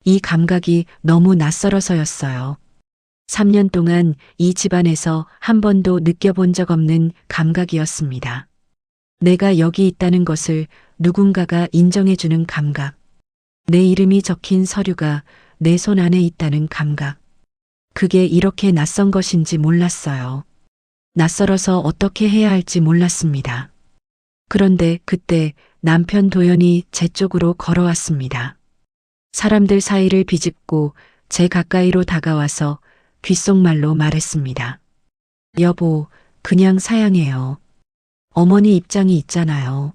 이 감각이 너무 낯설어서였어요. 3년 동안 이 집안에서 한 번도 느껴본 적 없는 감각이었습니다. 내가 여기 있다는 것을 누군가가 인정해주는 감각. 내 이름이 적힌 서류가 내 손 안에 있다는 감각. 그게 이렇게 낯선 것인지 몰랐어요. 낯설어서 어떻게 해야 할지 몰랐습니다. 그런데 그때 남편 도연이 제 쪽으로 걸어왔습니다. 사람들 사이를 비집고 제 가까이로 다가와서 귓속말로 말했습니다. 여보, 그냥 사양해요. 어머니 입장이 있잖아요.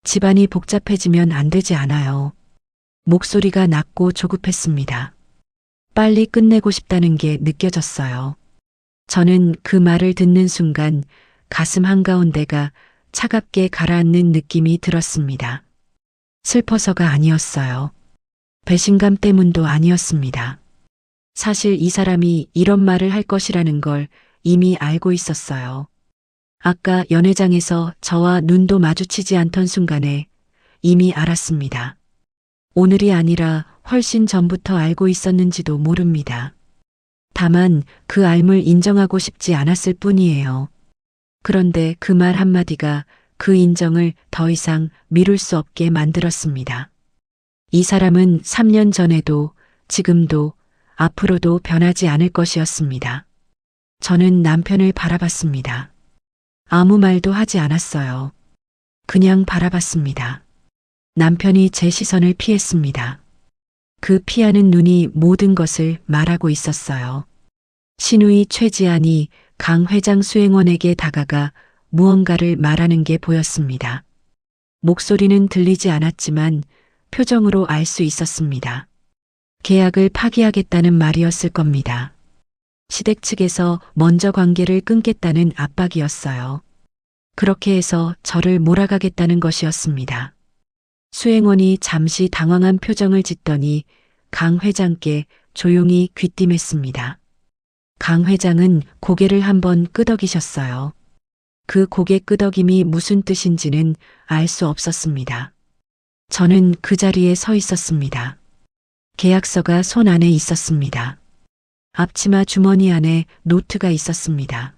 집안이 복잡해지면 안 되지 않아요. 목소리가 낮고 조급했습니다. 빨리 끝내고 싶다는 게 느껴졌어요. 저는 그 말을 듣는 순간 가슴 한가운데가 차갑게 가라앉는 느낌이 들었습니다. 슬퍼서가 아니었어요. 배신감 때문도 아니었습니다. 사실 이 사람이 이런 말을 할 것이라는 걸 이미 알고 있었어요. 아까 연회장에서 저와 눈도 마주치지 않던 순간에 이미 알았습니다. 오늘이 아니라 훨씬 전부터 알고 있었는지도 모릅니다. 다만 그 알물 인정하고 싶지 않았을 뿐이에요. 그런데 그 말 한마디가 그 인정을 더 이상 미룰 수 없게 만들었습니다. 이 사람은 3년 전에도 지금도 앞으로도 변하지 않을 것이었습니다. 저는 남편을 바라봤습니다. 아무 말도 하지 않았어요. 그냥 바라봤습니다. 남편이 제 시선을 피했습니다. 그 피하는 눈이 모든 것을 말하고 있었어요. 신우이 최지안이 강 회장 수행원에게 다가가 무언가를 말하는 게 보였습니다. 목소리는 들리지 않았지만 표정으로 알 수 있었습니다. 계약을 파기하겠다는 말이었을 겁니다. 시댁 측에서 먼저 관계를 끊겠다는 압박이었어요. 그렇게 해서 저를 몰아가겠다는 것이었습니다. 수행원이 잠시 당황한 표정을 짓더니 강 회장께 조용히 귀띔했습니다. 강 회장은 고개를 한번 끄덕이셨어요. 그 고개 끄덕임이 무슨 뜻인지는 알 수 없었습니다. 저는 그 자리에 서 있었습니다. 계약서가 손 안에 있었습니다. 앞치마 주머니 안에 노트가 있었습니다.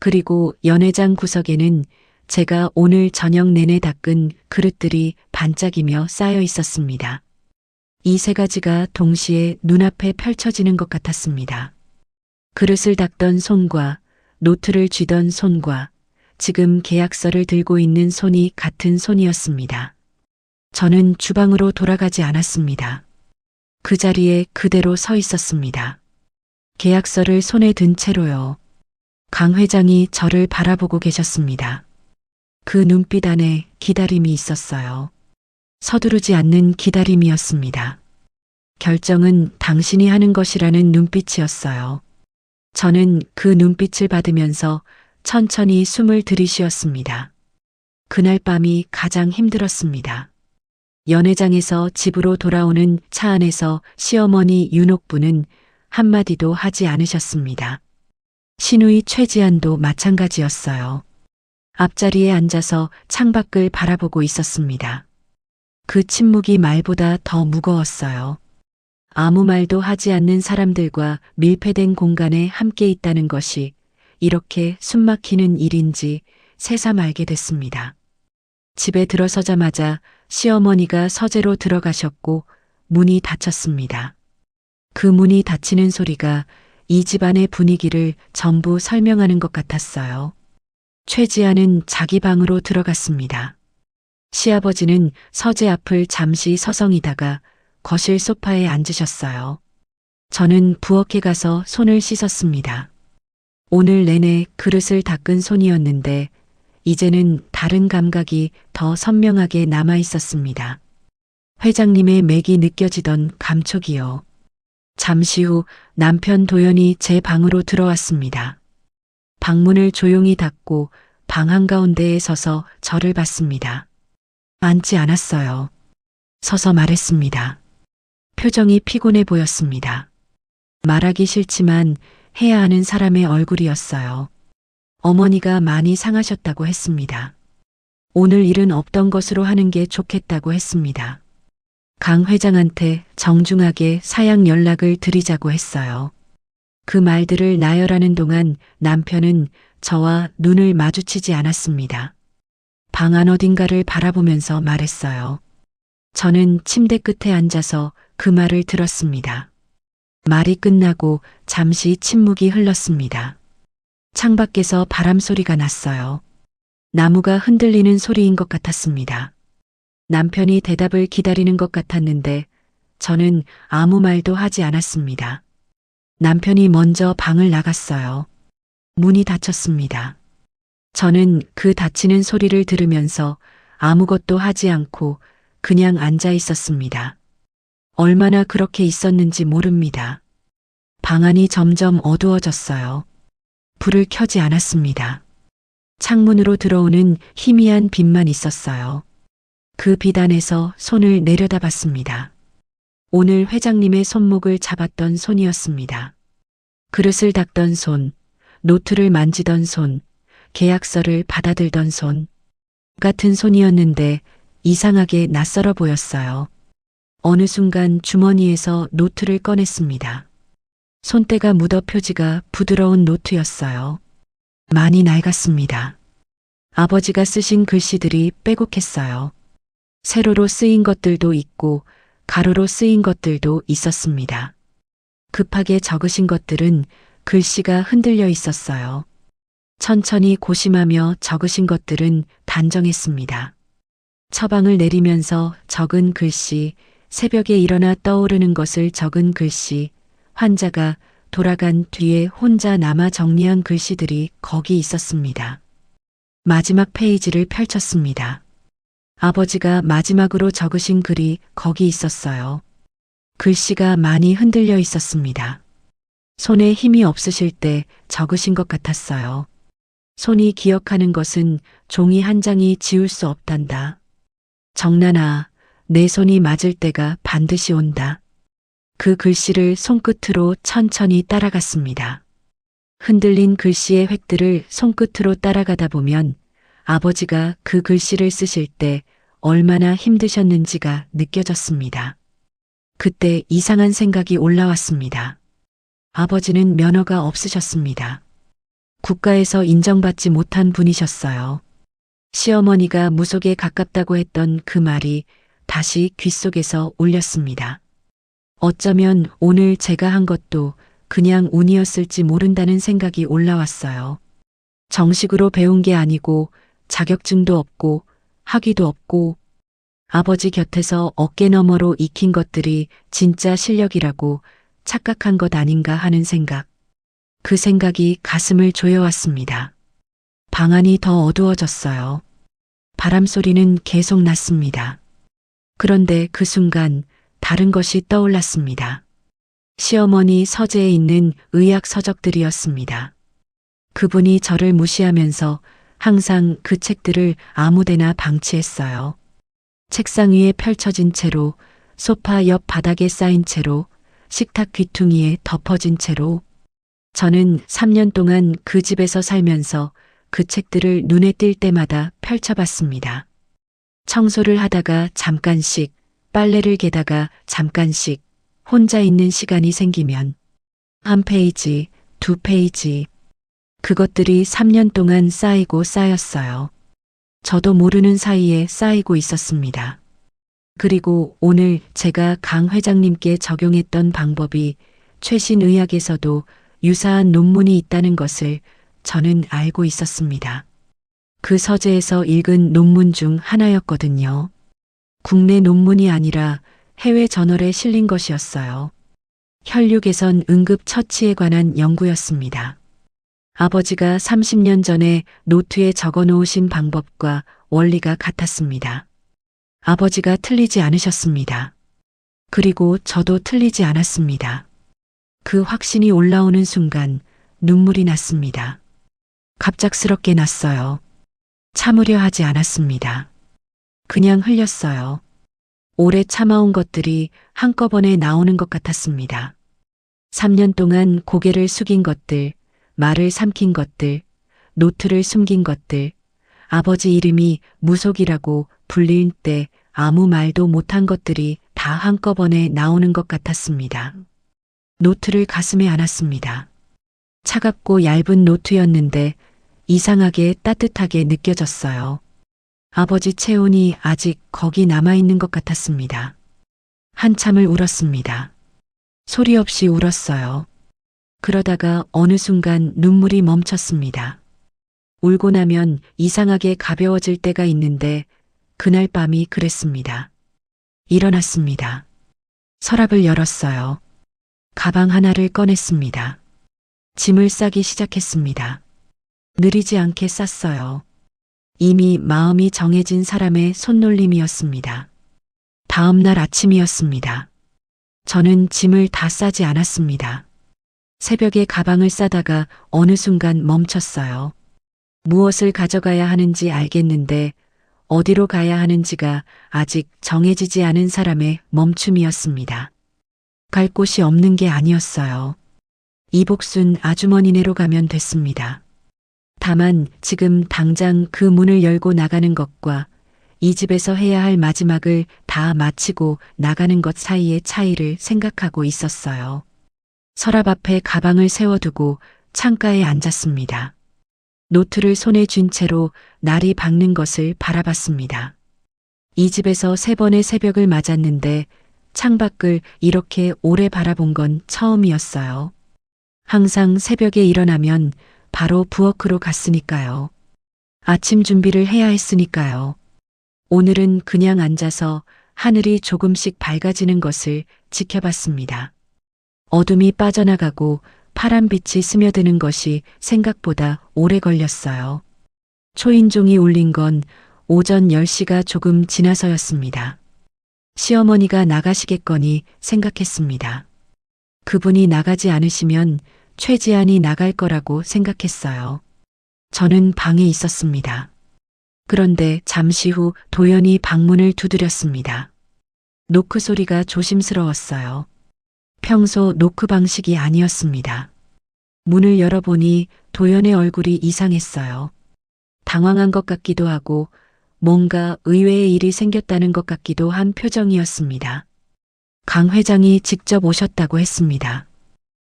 그리고 연회장 구석에는 제가 오늘 저녁 내내 닦은 그릇들이 반짝이며 쌓여 있었습니다. 이 세 가지가 동시에 눈앞에 펼쳐지는 것 같았습니다. 그릇을 닦던 손과 노트를 쥐던 손과 지금 계약서를 들고 있는 손이 같은 손이었습니다. 저는 주방으로 돌아가지 않았습니다. 그 자리에 그대로 서 있었습니다. 계약서를 손에 든 채로요. 강 회장이 저를 바라보고 계셨습니다. 그 눈빛 안에 기다림이 있었어요. 서두르지 않는 기다림이었습니다. 결정은 당신이 하는 것이라는 눈빛이었어요. 저는 그 눈빛을 받으면서 천천히 숨을 들이쉬었습니다. 그날 밤이 가장 힘들었습니다. 연회장에서 집으로 돌아오는 차 안에서 시어머니 윤옥부는 한마디도 하지 않으셨습니다. 신우이 최지안도 마찬가지였어요. 앞자리에 앉아서 창밖을 바라보고 있었습니다. 그 침묵이 말보다 더 무거웠어요. 아무 말도 하지 않는 사람들과 밀폐된 공간에 함께 있다는 것이 이렇게 숨막히는 일인지 새삼 알게 됐습니다. 집에 들어서자마자 시어머니가 서재로 들어가셨고 문이 닫혔습니다. 그 문이 닫히는 소리가 이 집안의 분위기를 전부 설명하는 것 같았어요. 최지아는 자기 방으로 들어갔습니다. 시아버지는 서재 앞을 잠시 서성이다가 거실 소파에 앉으셨어요. 저는 부엌에 가서 손을 씻었습니다. 오늘 내내 그릇을 닦은 손이었는데 이제는 다른 감각이 더 선명하게 남아 있었습니다. 회장님의 맥이 느껴지던 감촉이요. 잠시 후 남편 도연이 제 방으로 들어왔습니다. 방문을 조용히 닫고 방 한가운데에 서서 저를 봤습니다. 앉지 않았어요. 서서 말했습니다. 표정이 피곤해 보였습니다. 말하기 싫지만 해야 하는 사람의 얼굴이었어요. 어머니가 많이 상하셨다고 했습니다. 오늘 일은 없던 것으로 하는 게 좋겠다고 했습니다. 강 회장한테 정중하게 사양 연락을 드리자고 했어요. 그 말들을 나열하는 동안 남편은 저와 눈을 마주치지 않았습니다. 방 안 어딘가를 바라보면서 말했어요. 저는 침대 끝에 앉아서 그 말을 들었습니다. 말이 끝나고 잠시 침묵이 흘렀습니다. 창밖에서 바람 소리가 났어요. 나무가 흔들리는 소리인 것 같았습니다. 남편이 대답을 기다리는 것 같았는데 저는 아무 말도 하지 않았습니다. 남편이 먼저 방을 나갔어요. 문이 닫혔습니다. 저는 그 닫히는 소리를 들으면서 아무것도 하지 않고 그냥 앉아 있었습니다. 얼마나 그렇게 있었는지 모릅니다. 방 안이 점점 어두워졌어요. 불을 켜지 않았습니다. 창문으로 들어오는 희미한 빛만 있었어요. 그 빛 안에서 손을 내려다봤습니다. 오늘 회장님의 손목을 잡았던 손이었습니다. 그릇을 닦던 손, 노트를 만지던 손, 계약서를 받아들던 손 같은 손이었는데 이상하게 낯설어 보였어요. 어느 순간 주머니에서 노트를 꺼냈습니다. 손때가 묻어 표지가 부드러운 노트였어요. 많이 낡았습니다. 아버지가 쓰신 글씨들이 빼곡했어요. 세로로 쓰인 것들도 있고 가로로 쓰인 것들도 있었습니다. 급하게 적으신 것들은 글씨가 흔들려 있었어요. 천천히 고심하며 적으신 것들은 단정했습니다. 처방을 내리면서 적은 글씨, 새벽에 일어나 떠오르는 것을 적은 글씨, 환자가 돌아간 뒤에 혼자 남아 정리한 글씨들이 거기 있었습니다. 마지막 페이지를 펼쳤습니다. 아버지가 마지막으로 적으신 글이 거기 있었어요. 글씨가 많이 흔들려 있었습니다. 손에 힘이 없으실 때 적으신 것 같았어요. 손이 기억하는 것은 종이 한 장이 지울 수 없단다. 정란아, 내 손이 맞을 때가 반드시 온다. 그 글씨를 손끝으로 천천히 따라갔습니다. 흔들린 글씨의 획들을 손끝으로 따라가다 보면 아버지가 그 글씨를 쓰실 때 얼마나 힘드셨는지가 느껴졌습니다. 그때 이상한 생각이 올라왔습니다. 아버지는 면허가 없으셨습니다. 국가에서 인정받지 못한 분이셨어요. 시어머니가 무속에 가깝다고 했던 그 말이 다시 귓속에서 울렸습니다. 어쩌면 오늘 제가 한 것도 그냥 운이었을지 모른다는 생각이 올라왔어요. 정식으로 배운 게 아니고 자격증도 없고 학위도 없고 아버지 곁에서 어깨 너머로 익힌 것들이 진짜 실력이라고 착각한 것 아닌가 하는 생각. 그 생각이 가슴을 조여왔습니다. 방 안이 더 어두워졌어요. 바람 소리는 계속 났습니다. 그런데 그 순간 다른 것이 떠올랐습니다. 시어머니 서재에 있는 의학 서적들이었습니다. 그분이 저를 무시하면서 항상 그 책들을 아무데나 방치했어요. 책상 위에 펼쳐진 채로, 소파 옆 바닥에 쌓인 채로, 식탁 귀퉁이에 덮어진 채로. 저는 3년 동안 그 집에서 살면서 그 책들을 눈에 띌 때마다 펼쳐봤습니다. 청소를 하다가 잠깐씩, 빨래를 개다가 잠깐씩, 혼자 있는 시간이 생기면 한 페이지, 두 페이지. 그것들이 3년 동안 쌓이고 쌓였어요. 저도 모르는 사이에 쌓이고 있었습니다. 그리고 오늘 제가 강 회장님께 적용했던 방법이 최신 의학에서도 유사한 논문이 있다는 것을 저는 알고 있었습니다. 그 서재에서 읽은 논문 중 하나였거든요. 국내 논문이 아니라 해외 저널에 실린 것이었어요. 혈류 개선 응급 처치에 관한 연구였습니다. 아버지가 30년 전에 노트에 적어 놓으신 방법과 원리가 같았습니다. 아버지가 틀리지 않으셨습니다. 그리고 저도 틀리지 않았습니다. 그 확신이 올라오는 순간 눈물이 났습니다. 갑작스럽게 났어요. 참으려 하지 않았습니다. 그냥 흘렸어요. 오래 참아온 것들이 한꺼번에 나오는 것 같았습니다. 3년 동안 고개를 숙인 것들, 말을 삼킨 것들, 노트를 숨긴 것들, 아버지 이름이 무속이라고 불릴 때 아무 말도 못한 것들이 다 한꺼번에 나오는 것 같았습니다. 노트를 가슴에 안았습니다. 차갑고 얇은 노트였는데 이상하게 따뜻하게 느껴졌어요. 아버지 체온이 아직 거기 남아있는 것 같았습니다. 한참을 울었습니다. 소리 없이 울었어요. 그러다가 어느 순간 눈물이 멈췄습니다. 울고 나면 이상하게 가벼워질 때가 있는데 그날 밤이 그랬습니다. 일어났습니다. 서랍을 열었어요. 가방 하나를 꺼냈습니다. 짐을 싸기 시작했습니다. 느리지 않게 쌌어요. 이미 마음이 정해진 사람의 손놀림이었습니다. 다음 날 아침이었습니다. 저는 짐을 다 싸지 않았습니다. 새벽에 가방을 싸다가 어느 순간 멈췄어요. 무엇을 가져가야 하는지 알겠는데 어디로 가야 하는지가 아직 정해지지 않은 사람의 멈춤이었습니다. 갈 곳이 없는 게 아니었어요. 이복순 아주머니네로 가면 됐습니다. 다만 지금 당장 그 문을 열고 나가는 것과 이 집에서 해야 할 마지막을 다 마치고 나가는 것 사이의 차이를 생각하고 있었어요. 서랍 앞에 가방을 세워두고 창가에 앉았습니다. 노트를 손에 쥔 채로 날이 밝는 것을 바라봤습니다. 이 집에서 3번의 새벽을 맞았는데 창밖을 이렇게 오래 바라본 건 처음이었어요. 항상 새벽에 일어나면 바로 부엌으로 갔으니까요. 아침 준비를 해야 했으니까요. 오늘은 그냥 앉아서 하늘이 조금씩 밝아지는 것을 지켜봤습니다. 어둠이 빠져나가고 파란빛이 스며드는 것이 생각보다 오래 걸렸어요. 초인종이 울린 건 오전 10시가 조금 지나서였습니다. 시어머니가 나가시겠거니 생각했습니다. 그분이 나가지 않으시면 최지안이 나갈 거라고 생각했어요. 저는 방에 있었습니다. 그런데 잠시 후 도연이 방문을 두드렸습니다. 노크 소리가 조심스러웠어요. 평소 노크 방식이 아니었습니다. 문을 열어보니 도연의 얼굴이 이상했어요. 당황한 것 같기도 하고 뭔가 의외의 일이 생겼다는 것 같기도 한 표정이었습니다. 강 회장이 직접 오셨다고 했습니다.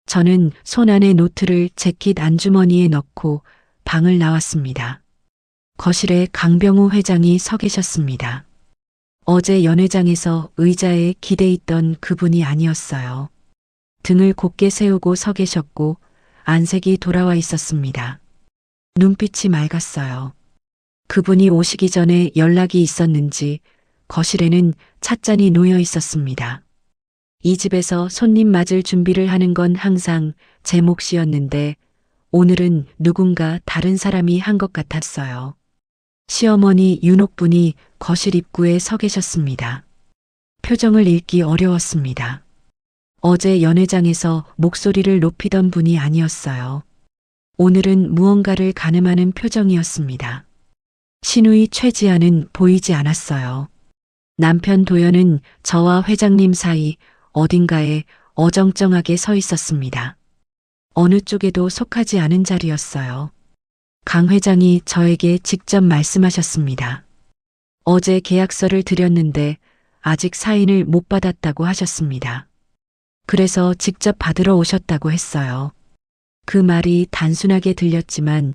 저는 손 안에 노트를 재킷 안주머니에 넣고 방을 나왔습니다. 거실에 강병우 회장이 서 계셨습니다. 어제 연회장에서 의자에 기대 있던 그분이 아니었어요. 등을 곧게 세우고 서 계셨고 안색이 돌아와 있었습니다. 눈빛이 맑았어요. 그분이 오시기 전에 연락이 있었는지 거실에는 찻잔이 놓여 있었습니다. 이 집에서 손님 맞을 준비를 하는 건 항상 제 몫이었는데 오늘은 누군가 다른 사람이 한 것 같았어요. 시어머니 윤옥분이 거실 입구에 서 계셨습니다. 표정을 읽기 어려웠습니다. 어제 연회장에서 목소리를 높이던 분이 아니었어요. 오늘은 무언가를 가늠하는 표정이었습니다. 신우이 최지아는 보이지 않았어요. 남편 도연은 저와 회장님 사이 어딘가에 어정쩡하게 서 있었습니다. 어느 쪽에도 속하지 않은 자리였어요. 강 회장이 저에게 직접 말씀하셨습니다. 어제 계약서를 드렸는데 아직 사인을 못 받았다고 하셨습니다. 그래서 직접 받으러 오셨다고 했어요. 그 말이 단순하게 들렸지만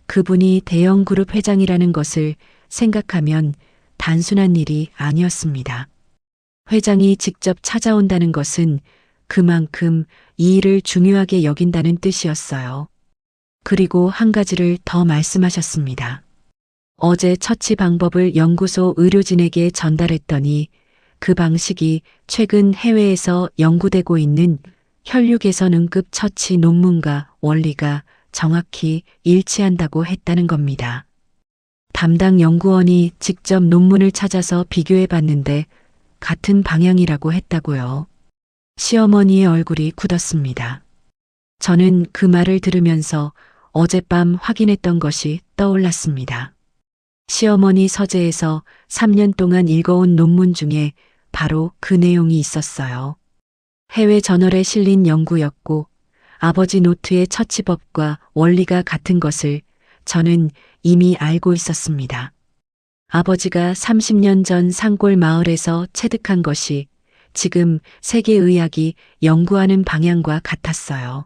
그분이 대형그룹 회장이라는 것을 생각하면 단순한 일이 아니었습니다. 회장이 직접 찾아온다는 것은 그만큼 이 일을 중요하게 여긴다는 뜻이었어요. 그리고 한 가지를 더 말씀하셨습니다. 어제 처치 방법을 연구소 의료진에게 전달했더니 그 방식이 최근 해외에서 연구되고 있는 혈류개선 응급 처치 논문과 원리가 정확히 일치한다고 했다는 겁니다. 담당 연구원이 직접 논문을 찾아서 비교해 봤는데 같은 방향이라고 했다고요. 시어머니의 얼굴이 굳었습니다. 저는 그 말을 들으면서 어젯밤 확인했던 것이 떠올랐습니다. 시어머니 서재에서 3년 동안 읽어온 논문 중에 바로 그 내용이 있었어요. 해외 저널에 실린 연구였고 아버지 노트의 처치법과 원리가 같은 것을 저는 이미 알고 있었습니다. 아버지가 30년 전 산골 마을에서 체득한 것이 지금 세계의학이 연구하는 방향과 같았어요.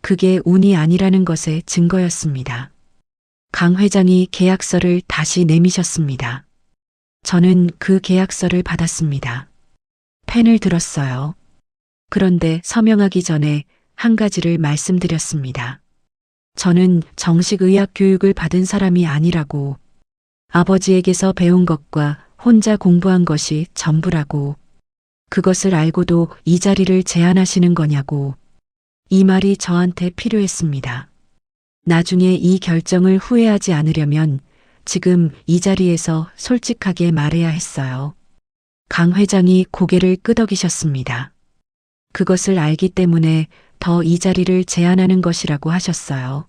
그게 운이 아니라는 것의 증거였습니다. 강 회장이 계약서를 다시 내미셨습니다. 저는 그 계약서를 받았습니다. 펜을 들었어요. 그런데 서명하기 전에 한 가지를 말씀드렸습니다. 저는 정식 의학 교육을 받은 사람이 아니라고, 아버지에게서 배운 것과 혼자 공부한 것이 전부라고, 그것을 알고도 이 자리를 제안하시는 거냐고. 이 말이 저한테 필요했습니다. 나중에 이 결정을 후회하지 않으려면 지금 이 자리에서 솔직하게 말해야 했어요. 강 회장이 고개를 끄덕이셨습니다. 그것을 알기 때문에 더 이 자리를 제안하는 것이라고 하셨어요.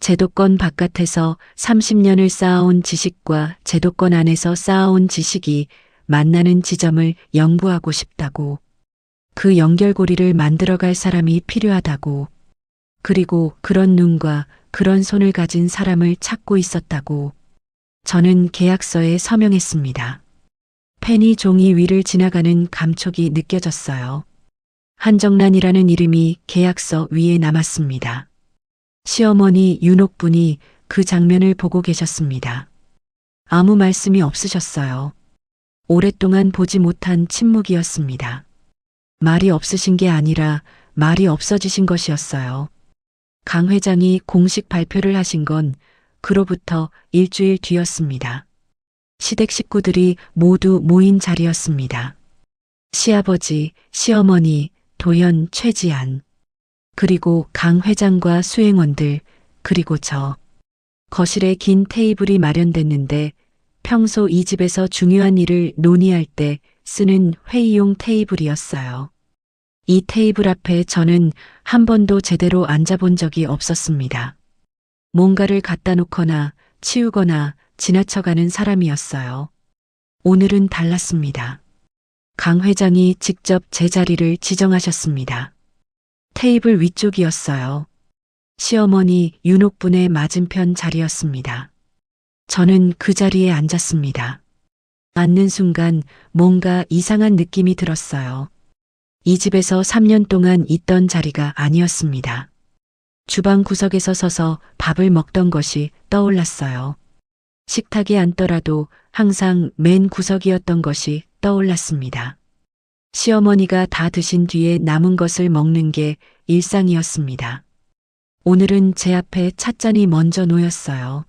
제도권 바깥에서 30년을 쌓아온 지식과 제도권 안에서 쌓아온 지식이 만나는 지점을 연구하고 싶다고. 그 연결고리를 만들어갈 사람이 필요하다고. 그리고 그런 눈과 그런 손을 가진 사람을 찾고 있었다고. 저는 계약서에 서명했습니다. 펜이 종이 위를 지나가는 감촉이 느껴졌어요. 한정란이라는 이름이 계약서 위에 남았습니다. 시어머니 윤옥분이 그 장면을 보고 계셨습니다. 아무 말씀이 없으셨어요. 오랫동안 보지 못한 침묵이었습니다. 말이 없으신 게 아니라 말이 없어지신 것이었어요. 강 회장이 공식 발표를 하신 건 그로부터 일주일 뒤였습니다. 시댁 식구들이 모두 모인 자리였습니다. 시아버지, 시어머니, 도현, 최지안, 그리고 강 회장과 수행원들, 그리고 저. 거실에 긴 테이블이 마련됐는데 평소 이 집에서 중요한 일을 논의할 때 쓰는 회의용 테이블이었어요. 이 테이블 앞에 저는 한 번도 제대로 앉아본 적이 없었습니다. 뭔가를 갖다 놓거나 치우거나 지나쳐가는 사람이었어요. 오늘은 달랐습니다. 강 회장이 직접 제 자리를 지정하셨습니다. 테이블 위쪽이었어요. 시어머니 윤옥분의 맞은편 자리였습니다. 저는 그 자리에 앉았습니다. 앉는 순간 뭔가 이상한 느낌이 들었어요. 이 집에서 3년 동안 있던 자리가 아니었습니다. 주방 구석에서 서서 밥을 먹던 것이 떠올랐어요. 식탁에 앉더라도 항상 맨 구석이었던 것이 떠올랐습니다. 시어머니가 다 드신 뒤에 남은 것을 먹는 게 일상이었습니다. 오늘은 제 앞에 찻잔이 먼저 놓였어요.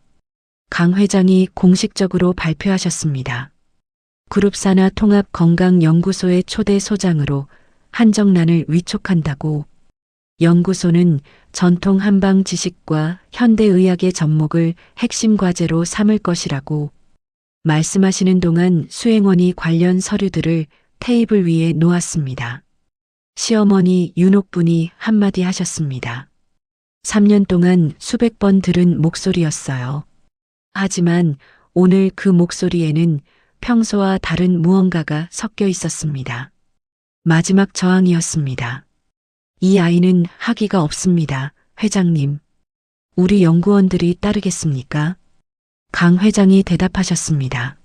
강 회장이 공식적으로 발표하셨습니다. 그룹산하 통합건강연구소의 초대 소장으로 한정란을 위촉한다고. 연구소는 전통 한방 지식과 현대의학의 접목을 핵심 과제로 삼을 것이라고. 말씀하시는 동안 수행원이 관련 서류들을 테이블 위에 놓았습니다. 시어머니 윤옥분이 한마디 하셨습니다. 3년 동안 수백 번 들은 목소리였어요. 하지만 오늘 그 목소리에는 평소와 다른 무언가가 섞여 있었습니다. 마지막 저항이었습니다. 이 아이는 학위가 없습니다, 회장님. 우리 연구원들이 따르겠습니까? 강 회장이 대답하셨습니다.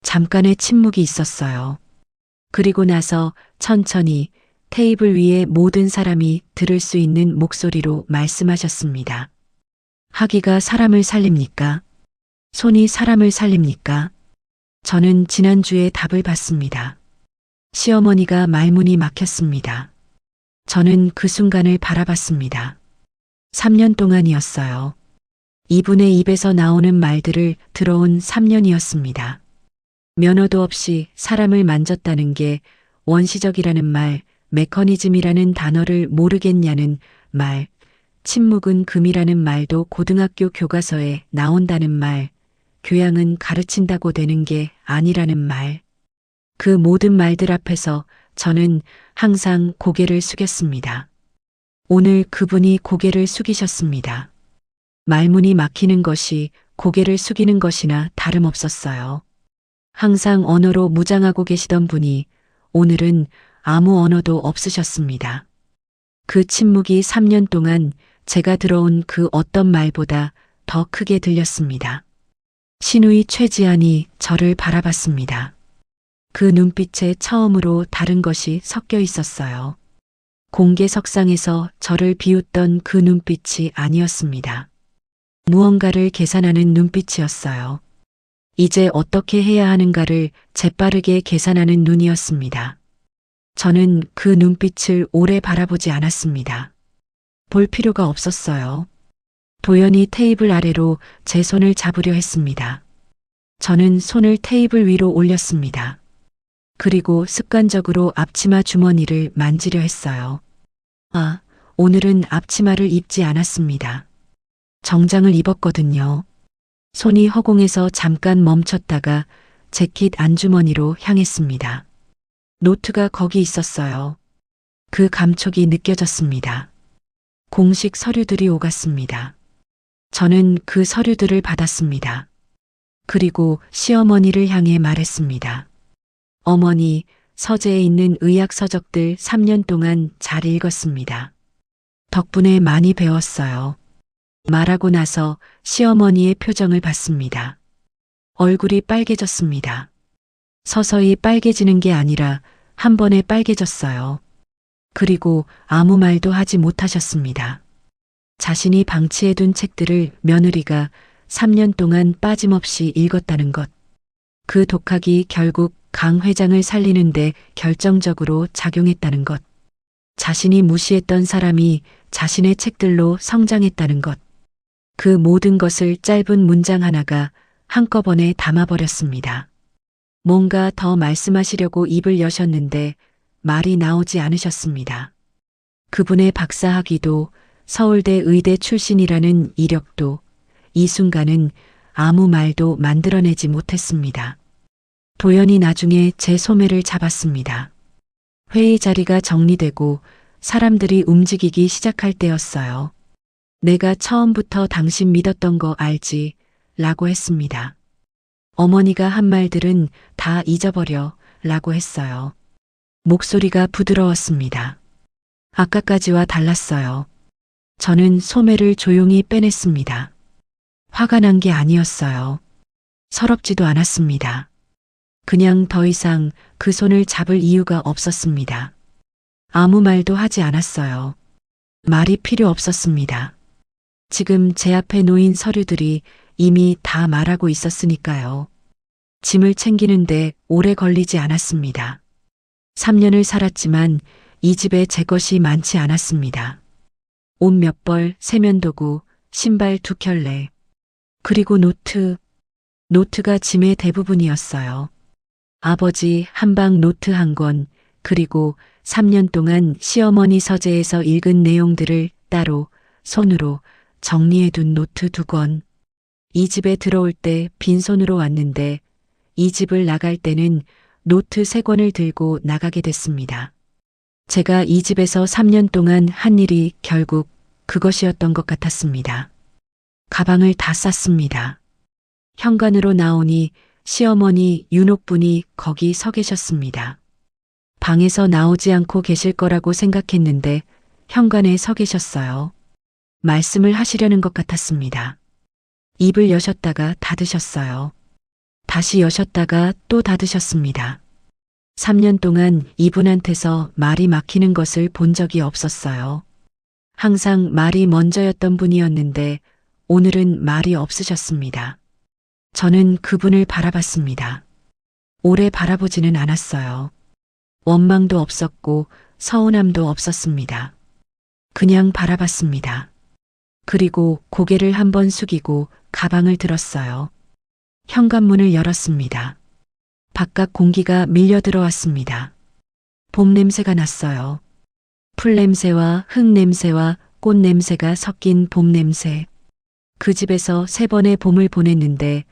잠깐의 침묵이 있었어요. 그리고 나서 천천히 테이블 위에 모든 사람이 들을 수 있는 목소리로 말씀하셨습니다. 학위가 사람을 살립니까? 손이 사람을 살립니까? 저는 지난주에 답을 받습니다. 시어머니가 말문이 막혔습니다. 저는 그 순간을 바라봤습니다. 3년 동안이었어요. 이분의 입에서 나오는 말들을 들어온 3년이었습니다. 면허도 없이 사람을 만졌다는 게 원시적이라는 말, 메커니즘이라는 단어를 모르겠냐는 말, 침묵은 금이라는 말도 고등학교 교과서에 나온다는 말, 교양은 가르친다고 되는 게 아니라는 말. 그 모든 말들 앞에서 저는 항상 고개를 숙였습니다. 오늘 그분이 고개를 숙이셨습니다. 말문이 막히는 것이 고개를 숙이는 것이나 다름없었어요. 항상 언어로 무장하고 계시던 분이 오늘은 아무 언어도 없으셨습니다. 그 침묵이 3년 동안 제가 들어온 그 어떤 말보다 더 크게 들렸습니다. 신우이 최지안이 저를 바라봤습니다. 그 눈빛에 처음으로 다른 것이 섞여 있었어요. 공개석상에서 저를 비웃던 그 눈빛이 아니었습니다. 무언가를 계산하는 눈빛이었어요. 이제 어떻게 해야 하는가를 재빠르게 계산하는 눈이었습니다. 저는 그 눈빛을 오래 바라보지 않았습니다. 볼 필요가 없었어요. 도연히 테이블 아래로 제 손을 잡으려 했습니다. 저는 손을 테이블 위로 올렸습니다. 그리고 습관적으로 앞치마 주머니를 만지려 했어요. 아, 오늘은 앞치마를 입지 않았습니다. 정장을 입었거든요. 손이 허공에서 잠깐 멈췄다가 재킷 안주머니로 향했습니다. 노트가 거기 있었어요. 그 감촉이 느껴졌습니다. 공식 서류들이 오갔습니다. 저는 그 서류들을 받았습니다. 그리고 시어머니를 향해 말했습니다. 어머니, 서재에 있는 의학 서적들 3년 동안 잘 읽었습니다. 덕분에 많이 배웠어요. 말하고 나서 시어머니의 표정을 봤습니다. 얼굴이 빨개졌습니다. 서서히 빨개지는 게 아니라 한 번에 빨개졌어요. 그리고 아무 말도 하지 못하셨습니다. 자신이 방치해둔 책들을 며느리가 3년 동안 빠짐없이 읽었다는 것. 그 독학이 결국 강 회장을 살리는데 결정적으로 작용했다는 것. 자신이 무시했던 사람이 자신의 책들로 성장했다는 것. 그 모든 것을 짧은 문장 하나가 한꺼번에 담아버렸습니다. 뭔가 더 말씀하시려고 입을 여셨는데 말이 나오지 않으셨습니다. 그분의 박사학위도 서울대 의대 출신이라는 이력도 이 순간은 아무 말도 만들어내지 못했습니다. 도연이 나중에 제 소매를 잡았습니다. 회의 자리가 정리되고 사람들이 움직이기 시작할 때였어요. 내가 처음부터 당신 믿었던 거 알지? 라고 했습니다. 어머니가 한 말들은 다 잊어버려 라고 했어요. 목소리가 부드러웠습니다. 아까까지와 달랐어요. 저는 소매를 조용히 빼냈습니다. 화가 난 게 아니었어요. 서럽지도 않았습니다. 그냥 더 이상 그 손을 잡을 이유가 없었습니다. 아무 말도 하지 않았어요. 말이 필요 없었습니다. 지금 제 앞에 놓인 서류들이 이미 다 말하고 있었으니까요. 짐을 챙기는데 오래 걸리지 않았습니다. 3년을 살았지만 이 집에 제 것이 많지 않았습니다. 옷 몇 벌, 세면도구, 신발 2켤레. 그리고 노트. 노트가 짐의 대부분이었어요. 아버지 한방 노트 한 권, 그리고 3년 동안 시어머니 서재에서 읽은 내용들을 따로 손으로 정리해둔 노트 2권. 이 집에 들어올 때 빈손으로 왔는데 이 집을 나갈 때는 노트 3권을 들고 나가게 됐습니다. 제가 이 집에서 3년 동안 한 일이 결국 그것이었던 것 같았습니다. 가방을 다 쌌습니다. 현관으로 나오니 시어머니 윤옥분이 거기 서 계셨습니다. 방에서 나오지 않고 계실 거라고 생각했는데 현관에 서 계셨어요. 말씀을 하시려는 것 같았습니다. 입을 여셨다가 닫으셨어요. 다시 여셨다가 또 닫으셨습니다. 3년 동안 이분한테서 말이 막히는 것을 본 적이 없었어요. 항상 말이 먼저였던 분이었는데 오늘은 말이 없으셨습니다. 저는 그분을 바라봤습니다. 오래 바라보지는 않았어요. 원망도 없었고 서운함도 없었습니다. 그냥 바라봤습니다. 그리고 고개를 한번 숙이고 가방을 들었어요. 현관문을 열었습니다. 바깥 공기가 밀려 들어왔습니다. 봄 냄새가 났어요. 풀 냄새와 흙 냄새와 꽃 냄새가 섞인 봄 냄새. 그 집에서 3번의 봄을 보냈는데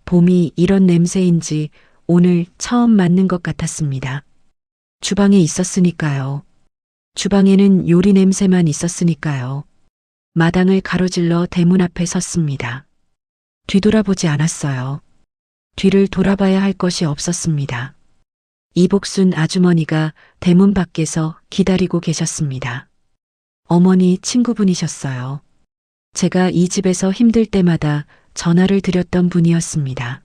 봄이 이런 냄새인지 오늘 처음 맡는 것 같았습니다. 주방에 있었으니까요. 주방에는 요리 냄새만 있었으니까요. 마당을 가로질러 대문 앞에 섰습니다. 뒤돌아보지 않았어요. 뒤를 돌아봐야 할 것이 없었습니다. 이복순 아주머니가 대문 밖에서 기다리고 계셨습니다. 어머니 친구분이셨어요. 제가 이 집에서 힘들 때마다 전화를 드렸던 분이었습니다.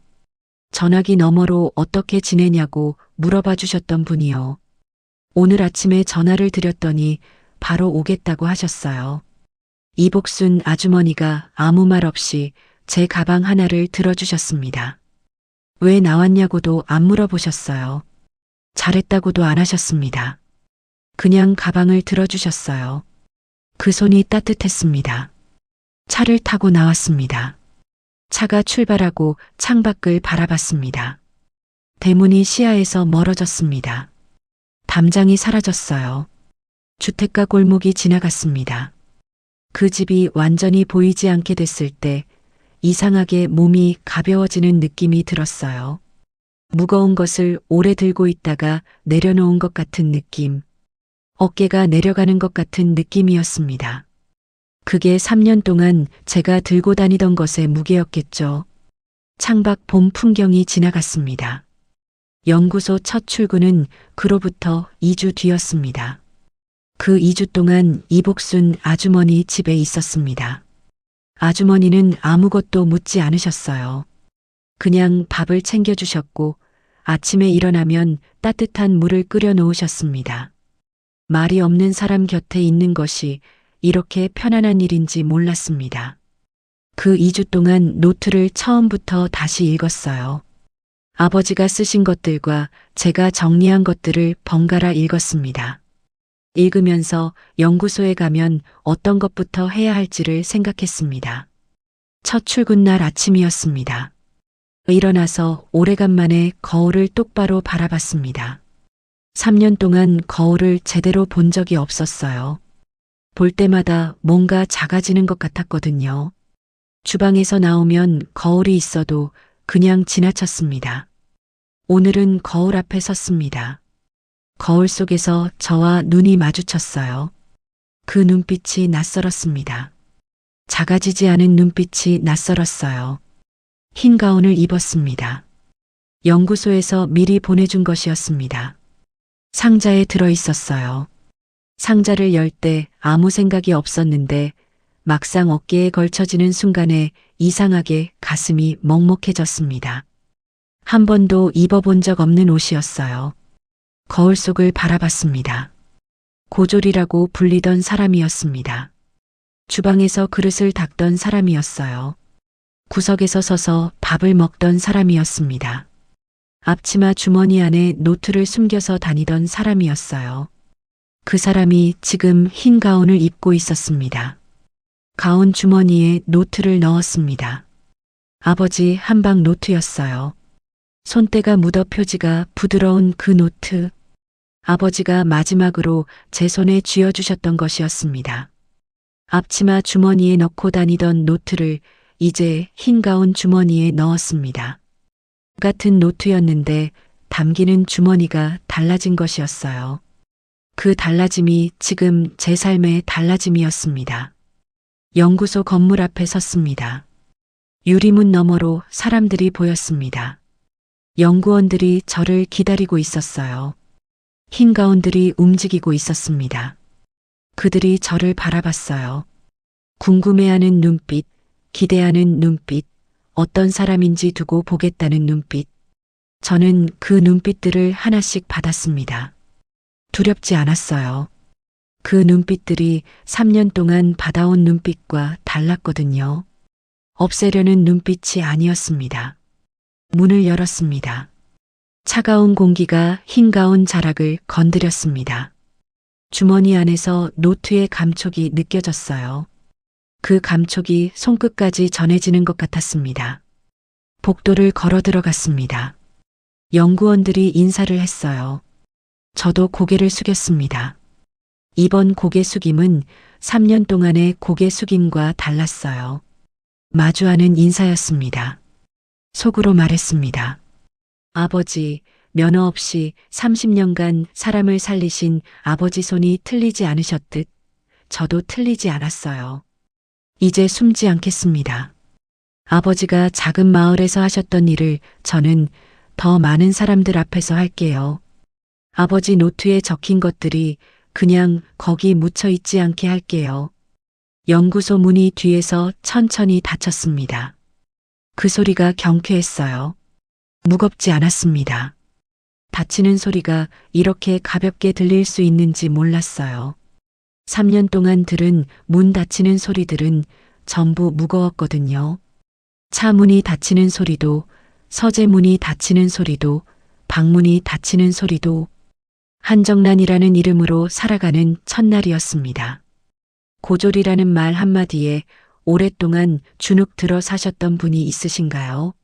전화기 너머로 어떻게 지내냐고 물어봐 주셨던 분이요. 오늘 아침에 전화를 드렸더니 바로 오겠다고 하셨어요. 이복순 아주머니가 아무 말 없이 제 가방 하나를 들어주셨습니다. 왜 나왔냐고도 안 물어보셨어요. 잘했다고도 안 하셨습니다. 그냥 가방을 들어주셨어요. 그 손이 따뜻했습니다. 차를 타고 나왔습니다. 차가 출발하고 창밖을 바라봤습니다. 대문이 시야에서 멀어졌습니다. 담장이 사라졌어요. 주택가 골목이 지나갔습니다. 그 집이 완전히 보이지 않게 됐을 때 이상하게 몸이 가벼워지는 느낌이 들었어요. 무거운 것을 오래 들고 있다가 내려놓은 것 같은 느낌. 어깨가 내려가는 것 같은 느낌이었습니다. 그게 3년 동안 제가 들고 다니던 것의 무게였겠죠. 창밖 봄 풍경이 지나갔습니다. 연구소 첫 출근은 그로부터 2주 뒤였습니다. 그 2주 동안 이복순 아주머니 집에 있었습니다. 아주머니는 아무것도 묻지 않으셨어요. 그냥 밥을 챙겨주셨고 아침에 일어나면 따뜻한 물을 끓여 놓으셨습니다. 말이 없는 사람 곁에 있는 것이 이렇게 편안한 일인지 몰랐습니다. 그 2주 동안 노트를 처음부터 다시 읽었어요. 아버지가 쓰신 것들과 제가 정리한 것들을 번갈아 읽었습니다. 읽으면서 연구소에 가면 어떤 것부터 해야 할지를 생각했습니다. 첫 출근 날 아침이었습니다. 일어나서 오래간만에 거울을 똑바로 바라봤습니다. 3년 동안 거울을 제대로 본 적이 없었어요. 볼 때마다 뭔가 작아지는 것 같았거든요. 주방에서 나오면 거울이 있어도 그냥 지나쳤습니다. 오늘은 거울 앞에 섰습니다. 거울 속에서 저와 눈이 마주쳤어요. 그 눈빛이 낯설었습니다. 작아지지 않은 눈빛이 낯설었어요. 흰 가운을 입었습니다. 연구소에서 미리 보내준 것이었습니다. 상자에 들어 있었어요. 상자를 열 때 아무 생각이 없었는데 막상 어깨에 걸쳐지는 순간에 이상하게 가슴이 먹먹해졌습니다. 한 번도 입어본 적 없는 옷이었어요. 거울 속을 바라봤습니다. 고졸이라고 불리던 사람이었습니다. 주방에서 그릇을 닦던 사람이었어요. 구석에서 서서 밥을 먹던 사람이었습니다. 앞치마 주머니 안에 노트를 숨겨서 다니던 사람이었어요. 그 사람이 지금 흰 가운을 입고 있었습니다. 가운 주머니에 노트를 넣었습니다. 아버지 한방 노트였어요. 손때가 묻어 표지가 부드러운 그 노트. 아버지가 마지막으로 제 손에 쥐어주셨던 것이었습니다. 앞치마 주머니에 넣고 다니던 노트를 이제 흰 가운 주머니에 넣었습니다. 같은 노트였는데 담기는 주머니가 달라진 것이었어요. 그 달라짐이 지금 제 삶의 달라짐이었습니다. 연구소 건물 앞에 섰습니다. 유리문 너머로 사람들이 보였습니다. 연구원들이 저를 기다리고 있었어요. 흰 가운들이 움직이고 있었습니다. 그들이 저를 바라봤어요. 궁금해하는 눈빛, 기대하는 눈빛, 어떤 사람인지 두고 보겠다는 눈빛. 저는 그 눈빛들을 하나씩 받았습니다. 두렵지 않았어요. 그 눈빛들이 3년 동안 받아온 눈빛과 달랐거든요. 없애려는 눈빛이 아니었습니다. 문을 열었습니다. 차가운 공기가 흰 가운 자락을 건드렸습니다. 주머니 안에서 노트의 감촉이 느껴졌어요. 그 감촉이 손끝까지 전해지는 것 같았습니다. 복도를 걸어 들어갔습니다. 연구원들이 인사를 했어요. 저도 고개를 숙였습니다. 이번 고개 숙임은 3년 동안의 고개 숙임과 달랐어요. 마주하는 인사였습니다. 속으로 말했습니다. 아버지, 면허 없이 30년간 사람을 살리신 아버지 손이 틀리지 않으셨듯 저도 틀리지 않았어요. 이제 숨지 않겠습니다. 아버지가 작은 마을에서 하셨던 일을 저는 더 많은 사람들 앞에서 할게요. 아버지 노트에 적힌 것들이 그냥 거기 묻혀 있지 않게 할게요. 연구소 문이 뒤에서 천천히 닫혔습니다. 그 소리가 경쾌했어요. 무겁지 않았습니다. 닫히는 소리가 이렇게 가볍게 들릴 수 있는지 몰랐어요. 3년 동안 들은 문 닫히는 소리들은 전부 무거웠거든요. 차 문이 닫히는 소리도, 서재 문이 닫히는 소리도, 방문이 닫히는 소리도, 한정란이라는 이름으로 살아가는 첫날이었습니다. 고졸이라는 말 한마디에 오랫동안 주눅 들어 사셨던 분이 있으신가요?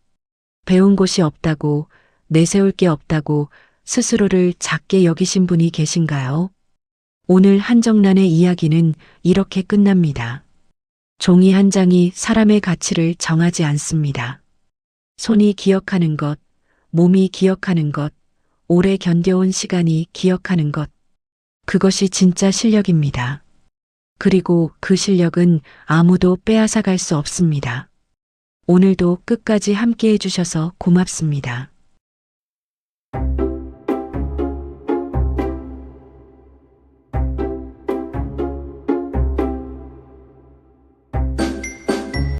배운 곳이 없다고, 내세울 게 없다고 스스로를 작게 여기신 분이 계신가요? 오늘 한정란의 이야기는 이렇게 끝납니다. 종이 한 장이 사람의 가치를 정하지 않습니다. 손이 기억하는 것, 몸이 기억하는 것, 오래 견뎌온 시간이 기억하는 것. 그것이 진짜 실력입니다. 그리고 그 실력은 아무도 빼앗아 갈 수 없습니다. 오늘도 끝까지 함께 해주셔서 고맙습니다.